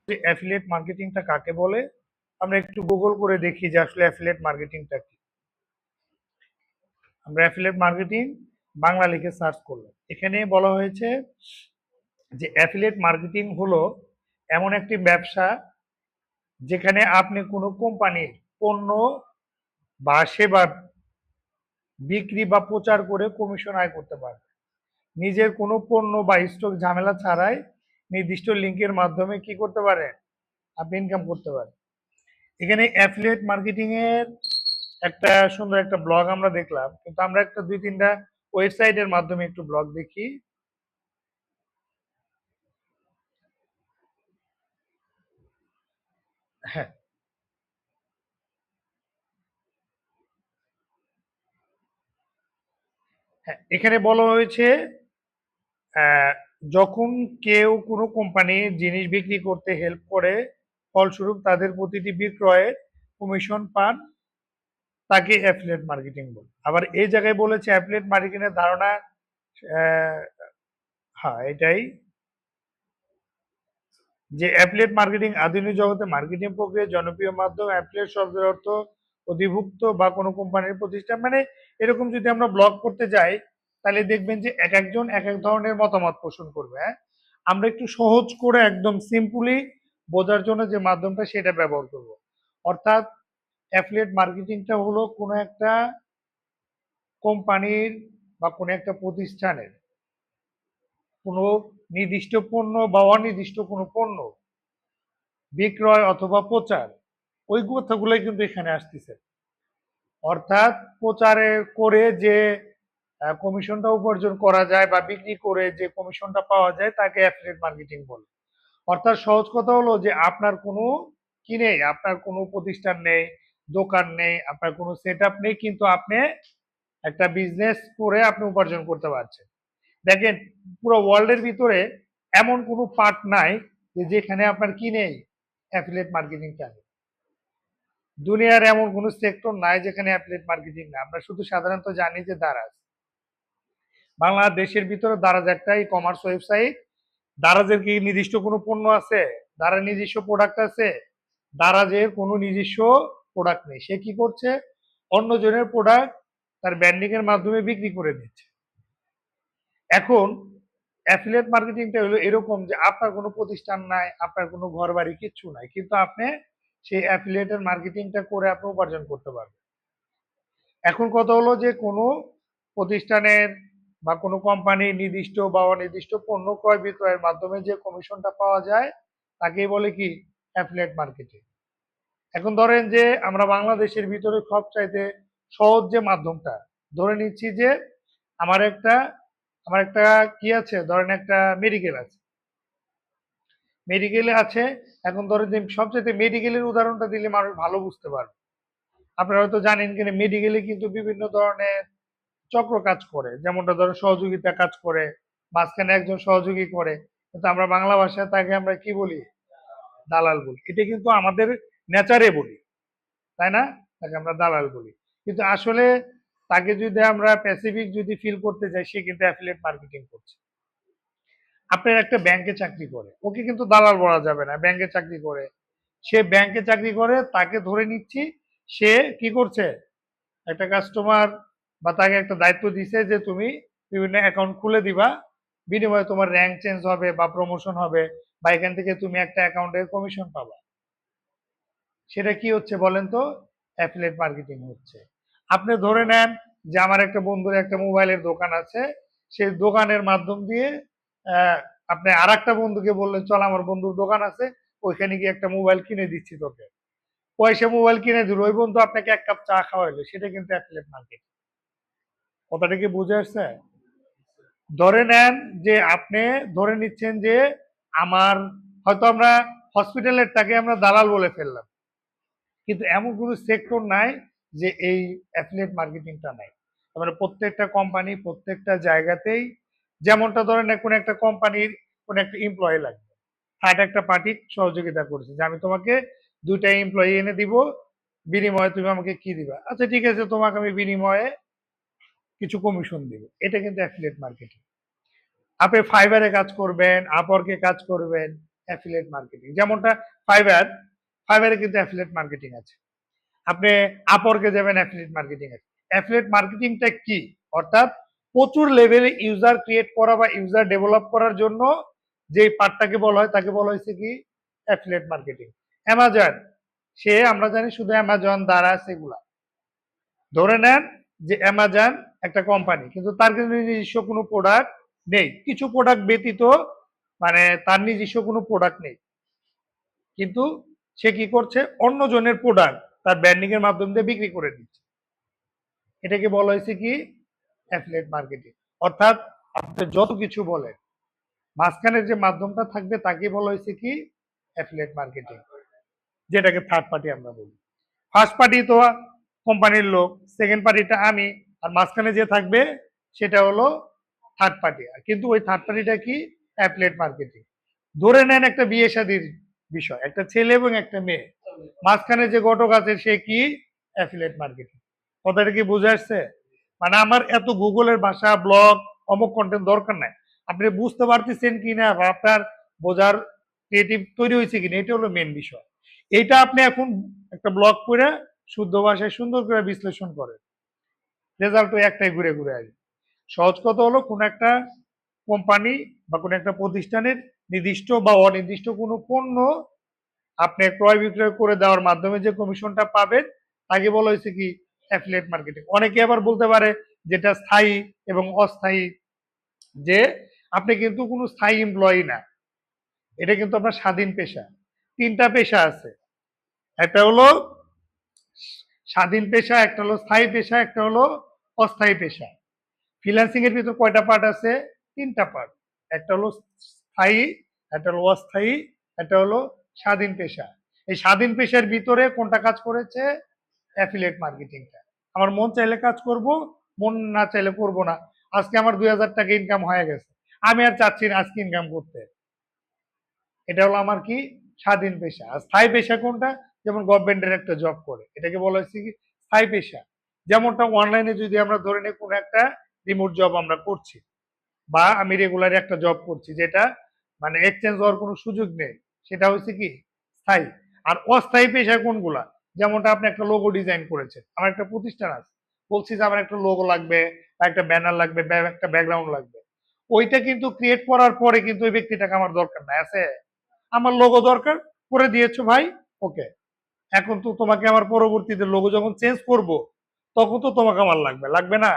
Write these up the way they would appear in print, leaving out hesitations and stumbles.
যে অ্যাফিলিয়েট মার্কেটিংটা কাকে বলে, আমরা একটু গুগল করে দেখি যে আসলে অ্যাফিলিয়েট মার্কেটিংটা কি। আমরা অ্যাফিলিয়েট মার্কেটিং বাংলা লিখে সার্চ করলাম, এখানে বলা হয়েছে যে অ্যাফিলিয়েট মার্কেটিং হলো এমন একটি ব্যবসা যেখানে আপনি কোনো কোম্পানির পণ্য বা সেবা বিক্রি বা প্রচার করে কমিশন আয় করতে পারবেন। নিজের কোনো পণ্য বা স্টক ঝামেলা ছাড়াই নির্দিষ্ট লিঙ্কের মাধ্যমে কি করতে পারেন, আপনি ইনকাম করতে পারেন। এখানে অ্যাফিলিয়েট মার্কেটিং এর একটা সুন্দর একটা ব্লগ আমরা দেখলাম, কিন্তু আমরা একটা 2-3টা ওয়েবসাইটের মাধ্যমে একটু ব্লগ দেখি। হ্যাঁ, হ্যাঁ, এখানে বলা হয়েছে আহ, যখন কেউ কোনো কোম্পানির জিনিস বিক্রি করতে হেল্প করে, ফলস্বরূপ তাদের প্রতিটি বিক্রয়ের কমিশন পান, তাকে অ্যাফিলিয়েট মার্কেটিং বলে। আবার এই জায়গায় বলেছে অ্যাফিলিয়েট মার্কেটিং এর ধারণা, আহ, হ্যাঁ এটাই, যে অ্যাফিলিয়েট মার্কেটিং আধুনিক জগতে মার্কেটিং প্রক্রিয়ার জনপ্রিয় মাধ্যম। অ্যাফিলিয়েট শব্দের অর্থ অধিভুক্ত বা কোনো কোম্পানির প্রতিষ্ঠান, মানে এরকম যদি আমরা ব্লগ করতে যাই তাহলে দেখবেন যে এক একজন এক এক ধরনের মতামত পোষণ করবে। হ্যাঁ, আমরা একটু সহজ করে একদম সিম্পলি বোঝার জন্য যে মাধ্যমটা সেটা ব্যবহার করব। অর্থাৎ অ্যাফিলিয়েট মার্কেটিংটা হলো কোনো একটা কোম্পানির বা কোনো একটা প্রতিষ্ঠানের কোনো নির্দিষ্ট পণ্য বা অনির্দিষ্ট কোনো পণ্য বিক্রয় অথবা প্রচার, ওই কথাগুলোই কিন্তু এখানে আসতেছে। অর্থাৎ প্রচারে করে যে কমিশনটা উপার্জন করা যায় বা বিক্রি করে যে কমিশনটা পাওয়া যায় তাকে অ্যাফিলিয়েট মার্কেটিং বলে। অর্থাৎ সহজ কথা হলো যে আপনার কোনো কি নেই, আপনার কোনো প্রতিষ্ঠান নেই, দোকান নেই, আপনার কোনো সেট আপ নেই, কিন্তু আপনি একটা বিজনেস করে আপনি উপার্জন করতে পারছেন। দেখেন, পুরো ওয়ার্ল্ডের ভিতরে এমন কোনো পার্ট নাই যে যেখানে আপনার কি নেই, অ্যাফিলিয়েট মার্কেটিং চলে। দুনিয়ার এমন কোনো সেক্টর নাই যেখানে অ্যাফিলিয়েট মার্কেটিং না। আমরা শুধু সাধারণত জানি যে দারাজ, বাংলাদেশের ভিতরে দারাজ একটা ই কমার্স ওয়েবসাইট। দারাজের কি নিজস্ব কোনো পণ্য আছে? দারাজ নিজস্ব প্রোডাক্ট আছে? দারাজের কোনো নিজস্ব প্রোডাক্ট নেই। সে কি করছে, অন্যজনের প্রোডাক্ট তার ব্র্যান্ডিং এর মাধ্যমে বিক্রি করে দিচ্ছে। এখন অ্যাফিলিয়েট মার্কেটিংটা হলো এরকম যে আপনার কোনো প্রতিষ্ঠান নাই, আপনার কোনো ঘর বাড়ি কিচ্ছু নাই, কিন্তু আপনি সেই অ্যাফিলিয়েটের মার্কেটিংটা করে আপনি উপার্জন করতে পারবেন। এখন কথা হলো যে কোনো প্রতিষ্ঠানের বা কোনো কোম্পানির নির্দিষ্ট বা অনির্দিষ্ট পণ্য ক্রয় বিক্রয়ের মাধ্যমে যে কমিশনটা পাওয়া যায় তাকেই বলে কি, অ্যাফিলিয়েট মার্কেটিং। এখন ধরেন যে আমরা বাংলাদেশের ভিতরে সবচাইতে সহজ যে মাধ্যমটা, ধরে নিচ্ছি যে আমার একটা আমার একটা কি আছে, ধরেন একটা মেডিকেল আছে, মেডিকেলে আছে। এখন ধরেন যে সবচাইতে মেডিকেলের উদাহরণটা দিলে মানুষ ভালো বুঝতে পারবে। আপনারা হয়তো জানেন কিনা, মেডিকেলে কিন্তু বিভিন্ন ধরনের চক্র কাজ করে, যেমনটা ধরো সহযোগিতা কাজ করে, মাঝখানে একজন সহযোগী করে, কিন্তু আমরা বাংলা ভাষায় তাকে আমরা কি বলি, দালাল বলি। এটা কিন্তু আমাদের নেচারে বলি, তাই না? তাকে আমরা দালাল বলি, কিন্তু আসলে তাকে যদি আমরা প্যাসিফিক যদি ফিল করতে যাই, সে কিন্তু অ্যাফিলিয়েট মার্কেটিং করছে। আপনার একটা ব্যাংকে চাকরি করে, ওকে কিন্তু দালাল বলা যাবে না, ব্যাংকে চাকরি করে, সে ব্যাংকে চাকরি করে, তাকে ধরে নিচ্ছি সে কি করছে, একটা কাস্টমার বা তাকে একটা দায়িত্ব দিছে যে তুমি বিভিন্ন অ্যাকাউন্ট খুলে দিবা, বিনিময়ে তোমার র্যাঙ্ক চেঞ্জ হবে বা প্রমোশন হবে, বা এখান থেকে তুমি একটা অ্যাকাউন্টের কমিশন পাবা। সেটা কি হচ্ছে বলেন তো, অ্যাফিলিয়েট মার্কেটিং হচ্ছে। আপনি ধরে নেন যে আমার একটা বন্ধুর একটা মোবাইলের দোকান আছে, সেই দোকানের মাধ্যম দিয়ে আহ, আপনি আর একটা বন্ধুকে বললেন চল আমার বন্ধুর দোকান আছে, ওইখানে গিয়ে একটা মোবাইল কিনে দিচ্ছি তোকে, পয়সা মোবাইল কিনে দিল, ওই বন্ধু আপনাকে এক কাপ চা খাওয়াইলো, সেটা কিন্তু অ্যাফিলিয়েট মার্কেটিং। কথাটা কি বুঝে আসছে? ধরে নেন যে আপনি ধরে নিচ্ছেন যে আমার, হয়তো আমরা হসপিটালের টাকে আমরা দালাল বলে ফেললাম, কিন্তু এমন কোনো সেক্টর নাই যে এই অ্যাফিলিয়েট মার্কেটিংটা নাই। তারপরে প্রত্যেকটা কোম্পানি প্রত্যেকটা জায়গাতেই, যেমনটা ধরেন কোন একটা কোম্পানির কোন একটা এমপ্লয়ি লাগবে, থার্ড একটা পার্টি সহযোগিতা করেছে যে আমি তোমাকে 2টা এমপ্লয়ি এনে দিব, বিনিময়ে তুমি আমাকে কি দিবা, আচ্ছা ঠিক আছে তোমাকে আমি বিনিময়ে কিছু কমিশন দিব। এটা কিন্তু অ্যাফিলিয়েট মার্কেটিং। আপনি ফাইবারে কাজ করবেন, আপওয়ার্কে কাজ করবেন, অ্যাফিলিয়েট মার্কেটিং। যেমনটা ফাইবারে কিন্তু অ্যাফিলিয়েট মার্কেটিং আছে। আপনি আপওয়ার্কে যাবেন, অ্যাফিলিয়েট মার্কেটিং আছে। অ্যাফিলিয়েট মার্কেটিংটা কি? অর্থাৎ প্রচুর লেভেলে ইউজার ক্রিয়েট করা বা ইউজার ডেভেলপ করার জন্য যে পার্টটাকে বলা হয় তাকে বলা হয়েছে কি? Affiliate marketing. অ্যামাজন, সে আমরা জানি শুধু অ্যামাজন দ্বারা সেগুলা। ধরে নেন যে অ্যামাজন একটা কোম্পানি, কিন্তু তার কিন্তু নিজস্ব কোনো প্রোডাক্ট নেই। কিছু প্রোডাক্ট ব্যতীত মানে তার নিজস্ব কোনো প্রোডাক্ট নেই, কিন্তু সে কি করছে? অন্য জনের প্রোডাক্ট তার ব্র্যান্ডিং এর মাধ্যম দিয়ে বিক্রি করে দিচ্ছে। এটাকে বলা হয়েছে কি? Affiliate marketing. অর্থাৎ আপনি যত কিছু বলেন, মাঝখানের যে মাধ্যমটা থাকবে তাকে বলা হয়েছে কি? অ্যাফিলিয়েট মার্কেটিং, যেটাকে থার্ড পার্টি আমরা বলি। ফার্স্ট পার্টি তো কোম্পানির লোক, সেকেন্ড পার্টিটা আমি, আর মাঝখানে যে থাকবে সেটা হলো থার্ড পার্টি। কিন্তু ওই থার্ড পার্টিটা কি? Affiliate marketing. ধরে নেন একটা বিয়ে শাদীর বিষয়, একটা ছেলে এবং একটা মেয়ে, মাঝখানে যে ঘটক আছে সে কি? Affiliate marketing. কথাটা কি বুঝে আসছে? মানে আমার এত গুগলের ভাষা, ব্লগ, অমুক কন্টেন্ট দরকার নাই। আপনি বুঝতে পারতেছেন কিনা বা আপনার বোঝার ক্রিয়েটিভ তৈরি হয়েছে কিনা, এটা হলো মেন বিষয়। এইটা আপনি এখন একটা ব্লগ করে শুদ্ধ ভাষায় সুন্দর করে বিশ্লেষণ করেন, রেজাল্ট ওই একটাই, ঘুরে ঘুরে আসবে। সহজ কথা হলো, কোন একটা কোম্পানি বা কোন একটা প্রতিষ্ঠানের নির্দিষ্ট বা অনির্দিষ্ট কোনো পণ্য আপনি ক্রয় বিক্রয় করে দেওয়ার মাধ্যমে যে কমিশনটা পাবেন তাকে বলা হয়েছে কি? Affiliate marketing. অনেকে আবার বলতে পারে যেটা স্থায়ী এবং অস্থায়ী, যে আপনি কিন্তু কোনো স্থায়ী এমপ্লয়ি না, এটা কিন্তু আপনার স্বাধীন পেশা। তিনটা পেশা আছে, একটা হলো স্বাধীন পেশা, একটা হলো স্থায়ী পেশা, একটা হলো অস্থায়ী পেশা। ফ্রিল্যান্সিং এর ভিতর কয়টা পার্ট আছে? তিনটা পার্ট। একটা হলো স্থায়ী, একটা হলো অস্থায়ী, একটা হলো স্বাধীন পেশা। এই স্বাধীন পেশার ভিতরে কোনটা কাজ করেছে? অ্যাফিলিয়েট মার্কেটিংটা। আমার মন চাইলে কাজ করব, মন না চাইলে করব না। আজকে আমার 2000 টাকা ইনকাম হয়ে গেছে, আমি আর চাচ্ছি না আজকে ইনকাম করতে। এটা হলো আমার কি? স্বাধীন পেশা। আর স্থায়ী পেশা কোনটা? যেমন গভর্নমেন্টের একটা জব করে, এটাকে বলা হচ্ছে কি? স্থায়ী পেশা। যেমনটা অনলাইনে যদি আমরা ধরে নিই কোনো একটা রিমোট জব আমরা করছি, বা আমি রেগুলার একটা জব করছি যেটা মানে এক্সচেঞ্জ হওয়ার কোনো সুযোগ নেই, সেটা হচ্ছে কি? স্থায়ী। আর অস্থায়ী পেশা কোনগুলা? যেমনটা আপনি একটা লোগো ডিজাইন করেছেন, আমার একটা প্রতিষ্ঠান আছে, বলছি যে আমার একটা লোগো লাগবে বা একটা ব্যানার লাগবে বা একটা ব্যাকগ্রাউন্ড লাগবে, ওইটা কিন্তু ক্রিয়েট করার পরে কিন্তু ওই ব্যক্তিটাকে আমার দরকার নাই, আছে? আমার লোগো দরকার, করে দিয়েছো ভাই, ওকে। এখন তো তোমাকে আমার পরবর্তীতে লোগো যখন চেঞ্জ করব তখন তো তোমাকে আমার লাগবে, লাগবে না?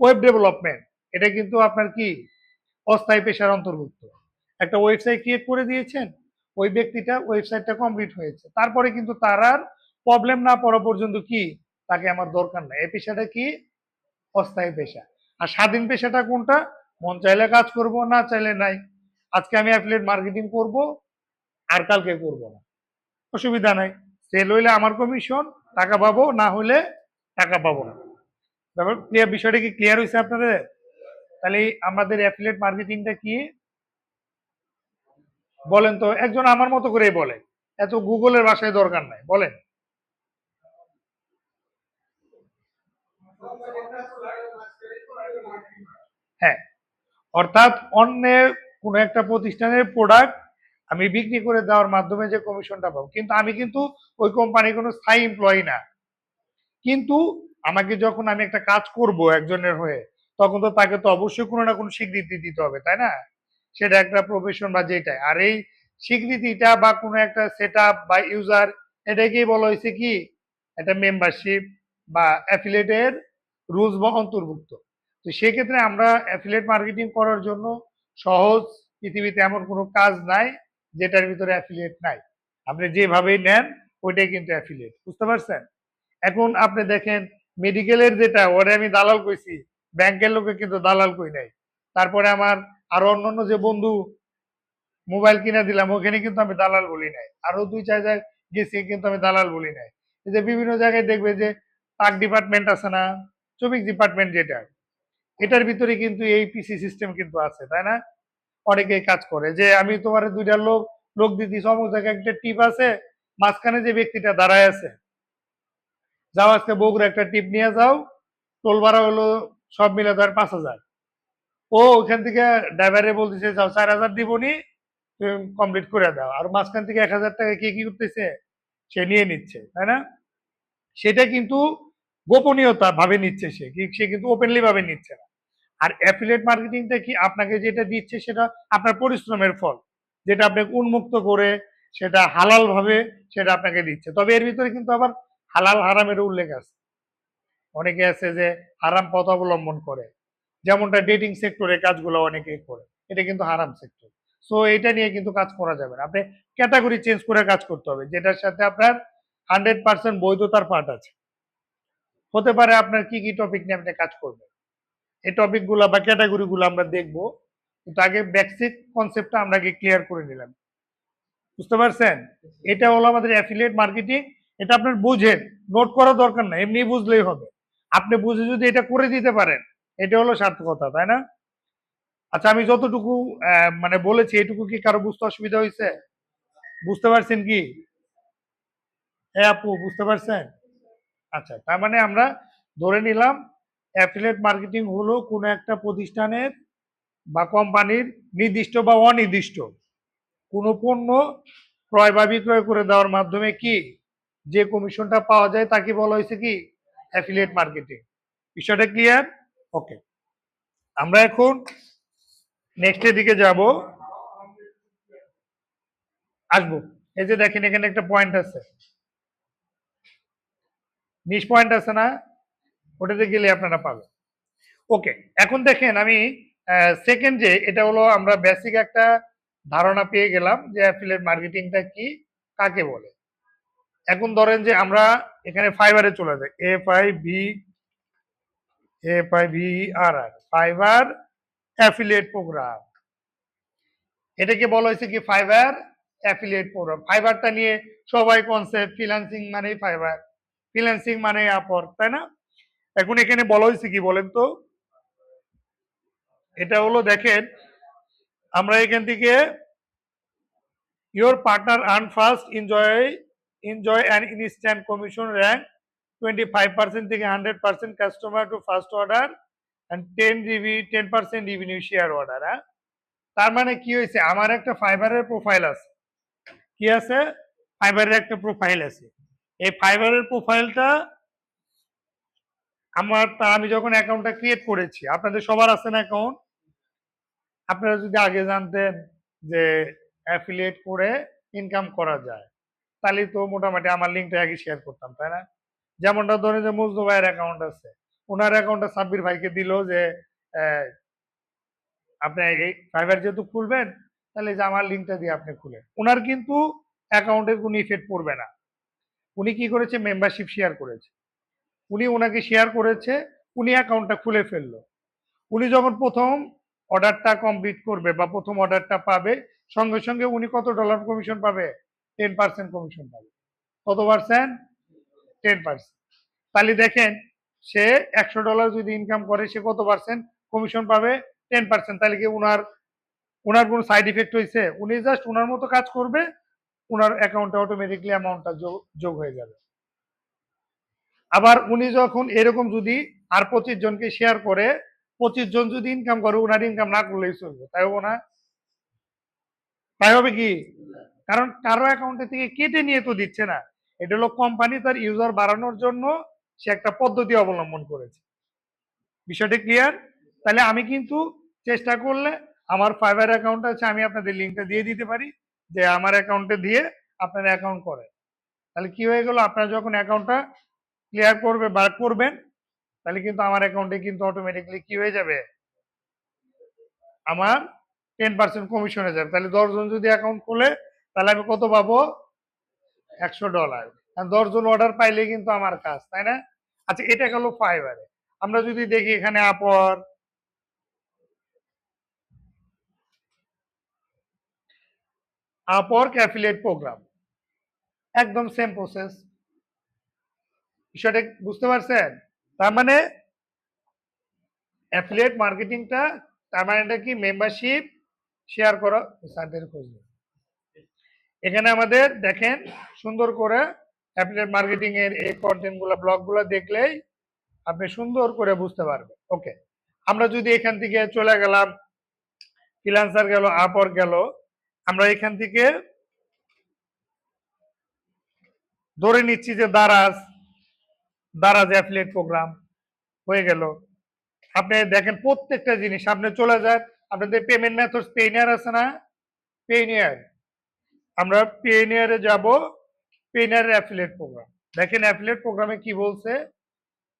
ওয়েব ডেভেলপমেন্ট, এটা কিন্তু আপনার কি? অস্থায়ী পেশার অন্তর্ভুক্ত। একটা ওয়েবসাইট ক্রিয়েট করে দিয়েছেন, ওই ব্যক্তিটা ওয়েবসাইটটা কমপ্লিট হয়েছে, তারপরে কিন্তু তার আর প্রবলেম না পড়া পর্যন্ত কি? তাকে আমার দরকার নাই। এই পেশাটা কি? অস্থায়ী পেশা। আর স্বাধীন পেশাটা কোনটা? মন চাইলে কাজ করব, না চাইলে নাই। আজকে আমি অ্যাফিলিয়েট মার্কেটিং করব, আর কালকে করব না, অসুবিধা নাই। সেল হইলে আমার কমিশন, টাকা পাবো, না হলে টাকা পাবো না। ব্যাপার ক্লিয়ার? বিষয়টা কি ক্লিয়ার হয়েছে আপনাদের? তাহলে আমাদের অ্যাফিলিয়েট মার্কেটিংটা কি? বলেন তো, একজন আমার মতো করেই বলে, এত গুগলের ভাষায় দরকার নাই, বলেন। হ্যাঁ, অর্থাৎ অন্যের কোনো একটা প্রতিষ্ঠানের প্রোডাক্ট আমি বিক্রি করে দেওয়ার মাধ্যমে যে কমিশনটা পাবো, কিন্তু আমি কিন্তু ওই কোম্পানির কোনো স্থায়ী এমপ্লয়ি না। কিন্তু আমাকে যখন আমি একটা কাজ করব একজনের হয়ে, তখন তো তাকে তো অবশ্যই কোনো না কোনো স্বীকৃতি দিতে হবে, তাই না? সেটা একটা প্রফেশন বা যেটাই। আর এই স্বীকৃতিটা বা কোনো একটা সেট বা ইউজার, এটাকেই বলা হয়েছে কি? একটা মেম্বারশিপ বা অ্যাফিলিয়েটের রুলস বা অন্তর্ভুক্ত। তো সেক্ষেত্রে আমরা অ্যাফিলিয়েট মার্কেটিং করার জন্য সহজ, পৃথিবীতে এমন কোনো কাজ নাই যেটার ভিতরে অ্যাফিলিয়েট নাই। আপনি যেভাবেই নেন ওইটাই কিন্তু অ্যাফিলিয়েট, বুঝতে পারছেন? এখন আপনি দেখেন, মেডিকেলের যেটা, ওরে আমি দালাল কইছি, ব্যাংকের লোকে কিন্তু দালাল কই নাই। তারপরে আমার আরো অন্যান্য যে বন্ধু মোবাইল কিনে দিলাম, ওখানে কিন্তু আমি দালাল বলি নাই। আরো 2-4 জায়গায় গেছি, কিন্তু আমি দালাল বলি নাই। এই যে বিভিন্ন জায়গায় দেখবে যে পাক ডিপার্টমেন্ট আছে না, শ্রমিক ডিপার্টমেন্ট যেটা, এটার ভিতরে কিন্তু এই পিসি সিস্টেম কিন্তু আছে, তাই না? অনেকেই কাজ করে যে আমি তোমার দুইটা লোক লোক দিদি, সমস্ত জায়গায় একটা টিপ আছে, মাঝখানে যে ব্যক্তিটা দাঁড়ায় আছে, যাও আজকে বগুড়া একটা টিপ নিয়ে যাও, টোল ভাড়া হলো সব মিলে ধর 5000। ও ওখান থেকে ড্রাইভারে বলতেছে যাও 4000 দিবনি, কমপ্লিট করে দাও, আর মাঝখান থেকে 1,000 টাকা কে কি করতেছে, সে নিয়ে নিচ্ছে, তাই না? সেটা কিন্তু গোপনীয়তা ভাবে নিচ্ছে, সে কিন্তু ওপেনলি ভাবে নিচ্ছে না। আর অ্যাফিলিয়েট মার্কেটিংটা কি, আপনাকে যেটা দিচ্ছে সেটা আপনার পরিশ্রমের ফল, যেটা আপনাকে উন্মুক্ত করে সেটা হালাল ভাবে সেটা আপনাকে দিচ্ছে। তবে এর ভিতরে কিন্তু আবার হালাল হারামের উল্লেখ আছে। অনেকে আছে যে হারাম পথ অবলম্বন করে, যেমনটা ডেটিং সেক্টরে কাজগুলো অনেকে করে, এটা কিন্তু হারাম সেক্টর। সো এটা নিয়ে কিন্তু কাজ করা যাবে না, আপনি ক্যাটাগরি চেঞ্জ করে কাজ করতে হবে, যেটার সাথে আপনার 100% বৈধতার পার্ট আছে। হতে পারে আপনার কি কি টপিক নিয়ে আপনি কাজ করবেন, এই টপিক গুলা বা ক্যাটাগরি গুলো আমরা দেখবো, কিন্তু আগে বেসিক কনসেপ্টটা আমরা আগে ক্লিয়ার করে নিলাম। বুঝতে পারছেন? এটা হলো আমাদের অ্যাফিলিয়েট মার্কেটিং। এটা আপনার বুঝেন, নোট করা দরকার না, এমনি বুঝলেই হবে। আপনি বুঝে যদি এটা করে দিতে পারেন, এটা হলো সার্থকতা, তাই না? আচ্ছা, আমি যতটুকু মানে বলেছি এটুকু কি কারো বুঝতে অসুবিধা হয়েছে? বুঝতে পারছেন কি? হ্যাঁ আপু, বুঝতে পারছেন? আচ্ছা, তার মানে আমরা ধরে নিলাম অ্যাফিলিয়েট মার্কেটিং হলো কোনো একটা প্রতিষ্ঠানের বা কোম্পানির নির্দিষ্ট বা অনির্দিষ্ট কোনো পণ্য ক্রয় বা বিক্রয় করে দেওয়ার মাধ্যমে কি যে কমিশনটা পাওয়া যায় তাকে বলা হয়েছে কি, অ্যাফিলিয়েট মার্কেটিং। বিষয়টা ক্লিয়ার? ওকে, আমরা এখন নেক্সটের দিকে যাব, আসবো। এই যে দেখেন এখানে একটা পয়েন্ট আছে, নিশ পয়েন্ট আছে না, ওটাতে গেলে আপনারা পাবেন। ওকে, এখন দেখেন আমি সেকেন্ড যে এটা হলো আমরা বেসিক একটা ধারণা পেয়ে গেলাম যে অ্যাফিলিয়েট মার্কেটিংটা কি, কাকে বলে। এখন ধরেন যে আমরা এখানে ফাইবারে চলে যাই, FIVAR, ফাইবার অ্যাফিলিয়েট প্রোগ্রাম। এটাকে বলা হয়েছে কি ফাইবার অ্যাফিলিয়েট প্রোগ্রাম। ফাইবারটা নিয়ে সবাই কনসেপ্ট, ফ্রিল্যান্সিং মানে ফাইবার, ফ্রিল্যান্সিং মানে আপওয়ার্ক, তাই না? এখন এখানে বলা হয়েছে কি বলেন তো, এটা হলো দেখেন আমরা এখান থেকে your partner earn first enjoy an instant commission rank 25% থেকে 100% customer to first order and 10% revenue share order। তার মানে কি হয়েছে, আমার একটা ফাইবারের প্রোফাইল আছে, কি আছে, ফাইবারের একটা প্রোফাইল আছে। এই ফাইবারের প্রোফাইলটা আমি যখন অ্যাকাউন্টটা ক্রিয়েট করেছি, আপনাদের সবার আছে না অ্যাকাউন্ট? আপনারা যদি আগে জানতেন যে অ্যাফিলিয়েট করে ইনকাম করা যায়, তাহলে তো মোটামুটি আমার লিঙ্কটা আগে শেয়ার করতাম, তাই না? যেমনটা ধরেন যে মজনু ভাইয়ের অ্যাকাউন্ট আছে, ওনার অ্যাকাউন্টটা সাব্বির ভাইকে দিল যে আপনি এই ফাইবার যেহেতু খুলবেন, তাহলে যে আমার লিঙ্কটা দিয়ে আপনি খুলেন। ওনার কিন্তু অ্যাকাউন্টের কোনো ইফেক্ট পড়বে না। উনি কি করেছে, মেম্বারশিপ শেয়ার করেছে, উনি ওনাকে শেয়ার করেছে, উনি অ্যাকাউন্টটা খুলে ফেললো। উনি যখন প্রথম অর্ডারটা কমপ্লিট করবে বা প্রথম অর্ডারটা পাবে, সঙ্গে সঙ্গে উনি কত ডলার কমিশন পাবে, 10% কমিশন পাবে। কত পার্সেন্ট? 10%। তাহলে দেখেন সে $100 যদি ইনকাম করে, সে কত পার্সেন্ট কমিশন পাবে, 10%। তাহলে কি উনার কোনো সাইড ইফেক্ট হয়েছে? উনি জাস্ট উনার মতো কাজ করবে, উনার অ্যাকাউন্টে অটোমেটিকলি অ্যামাউন্টটা যোগ হয়ে যাবে। আবার উনি যখন এরকম যদি আর 25 জনকে শেয়ার করে, 25 জন যদি ইনকাম করে, উনার ইনকাম না করলেই চলবে, তাই হবে না? তাই হবে কি? কারণ কারো অ্যাকাউন্টে থেকে কেটে নিয়ে তো দিচ্ছে না, এটা হলো কোম্পানি তার ইউজার বাড়ানোর জন্য সে একটা পদ্ধতি অবলম্বন করেছে। বিষয়টা ক্লিয়ার? তাহলে আমি কিন্তু চেষ্টা করলে আমার ফাইবার অ্যাকাউন্ট আছে, আমি আপনাদের লিঙ্কটা দিয়ে দিতে পারি যে আমার অ্যাকাউন্টে দিয়ে আপনারা অ্যাকাউন্ট করে। তাহলে কি হয়ে গেল, আপনারা যখন অ্যাকাউন্টটা ক্লিয়ার করবে বা করবেন, তাহলে কিন্তু আমার অ্যাকাউন্টে কিন্তু অটোমেটিকলি কি হয়ে যাবে, আমার 10% কমিশন হয়ে যাবে। তাহলে 10 জন যদি অ্যাকাউন্ট খোলে, তাহলে আমি কত পাবো, $100। 10 জন অর্ডার পাইলে কিন্তু আমার কাজ, তাই না? আচ্ছা, এটা গেল ফাইবারে। আমরা যদি দেখি এখানে আপওয়ার্ক অ্যাফিলিয়েট প্রোগ্রাম, একদম সেম প্রসেস। বিষয়টা বুঝতে পারছেন? তার মানে অ্যাফিলিয়েট মার্কেটিংটা, তার মানে এটা কি, মেম্বারশিপ শেয়ার করা। স্যারদের খোঁজ নিন। এখানে আমাদের দেখেন সুন্দর করে অ্যাফিলিয়েট মার্কেটিং এর এই কন্টেন্ট গুলো, ব্লগ গুলো দেখলেই আপনি সুন্দর করে বুঝতে পারবেন। ওকে, আমরা যদি এখান থেকে চলে গেলাম, ফ্রিল্যান্সার গেল, আপওয়ার্ক গেল, আমরা এখান থেকে ধরে নিচ্ছি যে দারাজ অ্যাফিলিয়েট প্রোগ্রাম হয়ে গেল। আপনি দেখেন প্রত্যেকটা জিনিস আপনি চলে যান, আপনাদের পেমেন্ট মেথড পেনিয়ার আছে না, পেনিয়ার, আমরা পেনিয়ারে যাব, পেনিয়ারের অ্যাফিলিয়েট প্রোগ্রাম। দেখেন অ্যাফিলিয়েট প্রোগ্রামে কি বলছে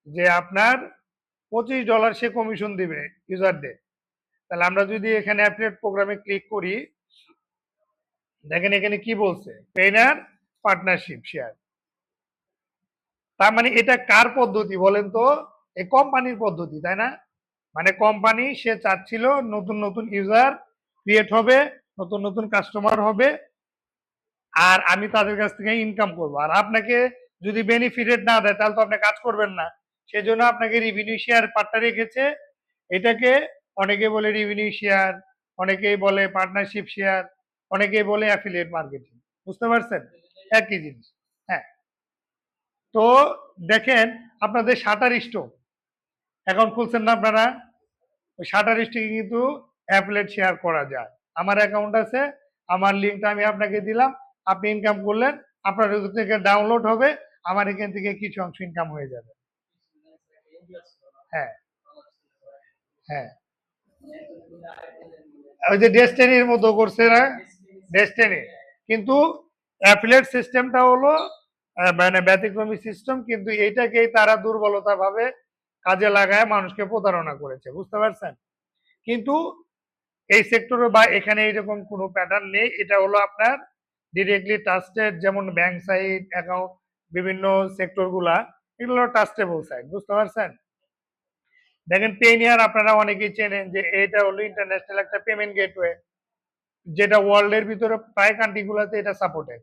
যে আপনার $25 সে কমিশন দিবে ইউজারদের। তাহলে আমরা যদি এখানে অ্যাফিলিয়েট প্রোগ্রামে ক্লিক করি, দেখেন এখানে কি বলছে, পেনিয়ার পার্টনারশিপ শেয়ার। তার মানে এটা কার পদ্ধতি বলেন তো, এই কোম্পানির পদ্ধতি, তাই না? মানে কোম্পানি সে চাচ্ছিল নতুন নতুন ইউজার ক্রিয়েট হবে, নতুন নতুন কাস্টমার হবে, আর আমি তাদের কাছ থেকে ইনকাম করবো। আর আপনাকে যদি বেনিফিটেড না দেয় তাহলে তো আপনি কাজ করবেন না। সেজন্য আপনাকে রেভিনিউ শেয়ার পার্টটা রেখেছে। এটাকে অনেকে বলে রেভিনিউ শেয়ার, অনেকেই বলে পার্টনারশিপ শেয়ার, অনেকেই বলে অ্যাফিলিয়েট মার্কেটিং। বুঝতে পারছেন? একই জিনিস। হ্যাঁ, তো দেখেন আপনাদের শাটার স্টক অ্যাকাউন্ট খুলছেন না আপনারা, ওই শাটার স্টকে কিন্তু অ্যাফিলিয়েট শেয়ার করা যায়। আমার অ্যাকাউন্ট আছে, আমার লিঙ্কটা আমি আপনাকে দিলাম, আপনি ইনকাম করলেন, আপনার থেকে ডাউনলোড হবে, আমার এখান থেকে কিছু অংশ ইনকাম হয়ে যাবে। হ্যাঁ, হ্যাঁ, ওই যে ডেস্টিনির মতো করছে না, ডেস্টিনি। কিন্তু অ্যাফিলিয়েট সিস্টেমটা হলো মানে ব্যতিক্রমী সিস্টেম, কিন্তু এইটাকেই তারা দুর্বলতা ভাবে কাজে লাগায় মানুষকে প্রতারণা করেছে। বুঝতে পারছেন? কিন্তু এই সেক্টরে বা এখানে এরকম কোনো প্যাটার্ন নেই। এটা হলো আপনার ডিরেক্টলি ট্রাস্টেড, যেমন ব্যাংক সাইট, অ্যাকাউন্ট, বিভিন্ন সেক্টর গুলা, এগুলো ট্রাস্টেবল সাইট। বুঝতে পারছেন? দেখেন পেনিয়ার আপনারা অনেকেই চেনেন যে এটা হলো ইন্টারন্যাশনাল একটা পেমেন্ট গেটওয়ে, যেটা ওয়ার্ল্ডের ভিতরে প্রায় কান্ট্রি গুলাতে এটা সাপোর্টেড।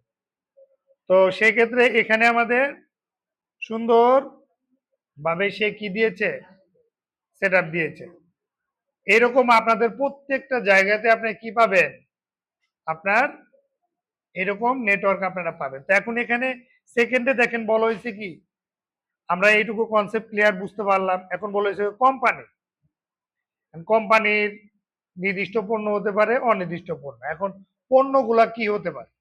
তো সেই ক্ষেত্রে এখানে আমাদের সুন্দর ভাবে সে কি দিয়েছে, সেট আপ দিয়েছে। এরকম আপনাদের প্রত্যেকটা জায়গাতে আপনি কি পাবেন, আপনার এরকম নেটওয়ার্ক আপনারা পাবেন। তো এখন এখানে সেকেন্ডে দেখেন বলা হয়েছে কি, আমরা এইটুকু কনসেপ্ট ক্লিয়ার বুঝতে পারলাম। এখন বলা হয়েছে কোম্পানি, কোম্পানির নির্দিষ্ট পণ্য হতে পারে, অনির্দিষ্ট পণ্য। এখন পণ্যগুলা কি হতে পারে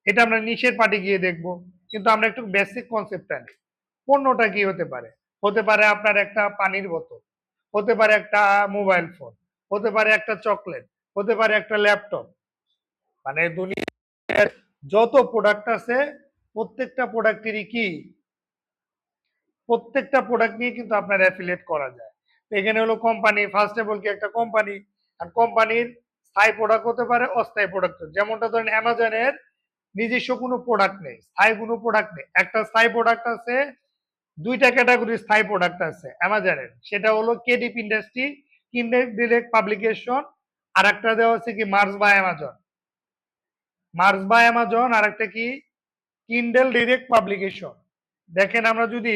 এটা আমরা নিচের পার্টি গিয়ে দেখবো, কিন্তু আমরা একটু বেসিক কনসেপ্টটা নিই। পণ্যটা কি হতে পারে? হতে পারে আপনার একটা পানির বোতল, হতে পারে একটা মোবাইল ফোন, হতে পারে একটা চকলেট, হতে পারে একটা ল্যাপটপ। মানে দুনিয়ার যত প্রোডাক্ট আছে প্রত্যেকটা প্রোডাক্টেরই কি, প্রত্যেকটা প্রোডাক্ট নিয়ে কিন্তু আপনার অ্যাফিলিয়েট করা যায়। এখানে হলো কোম্পানি, ফার্স্ট অফ অল কি একটা কোম্পানি, আর কোম্পানির স্থায়ী প্রোডাক্ট হতে পারে, অস্থায়ী প্রোডাক্ট। যেমনটা ধরেন অ্যামাজনের নিজস্ব কোনো প্রোডাক্ট নেই, স্থায়ী কোনো প্রোডাক্ট নেই। একটা স্থায়ী প্রোডাক্ট আছে, দুইটা ক্যাটাগরির স্থায়ী প্রোডাক্ট আছে অ্যামাজনের, সেটা হলো KDP industry, Kindle direct publication, আর একটা দেওয়া আছে কি merch by Amazon, merch by Amazon, আর একটা কি কিন্ডেল ডিরেক্ট পাবলিকেশন। দেখেন আমরা যদি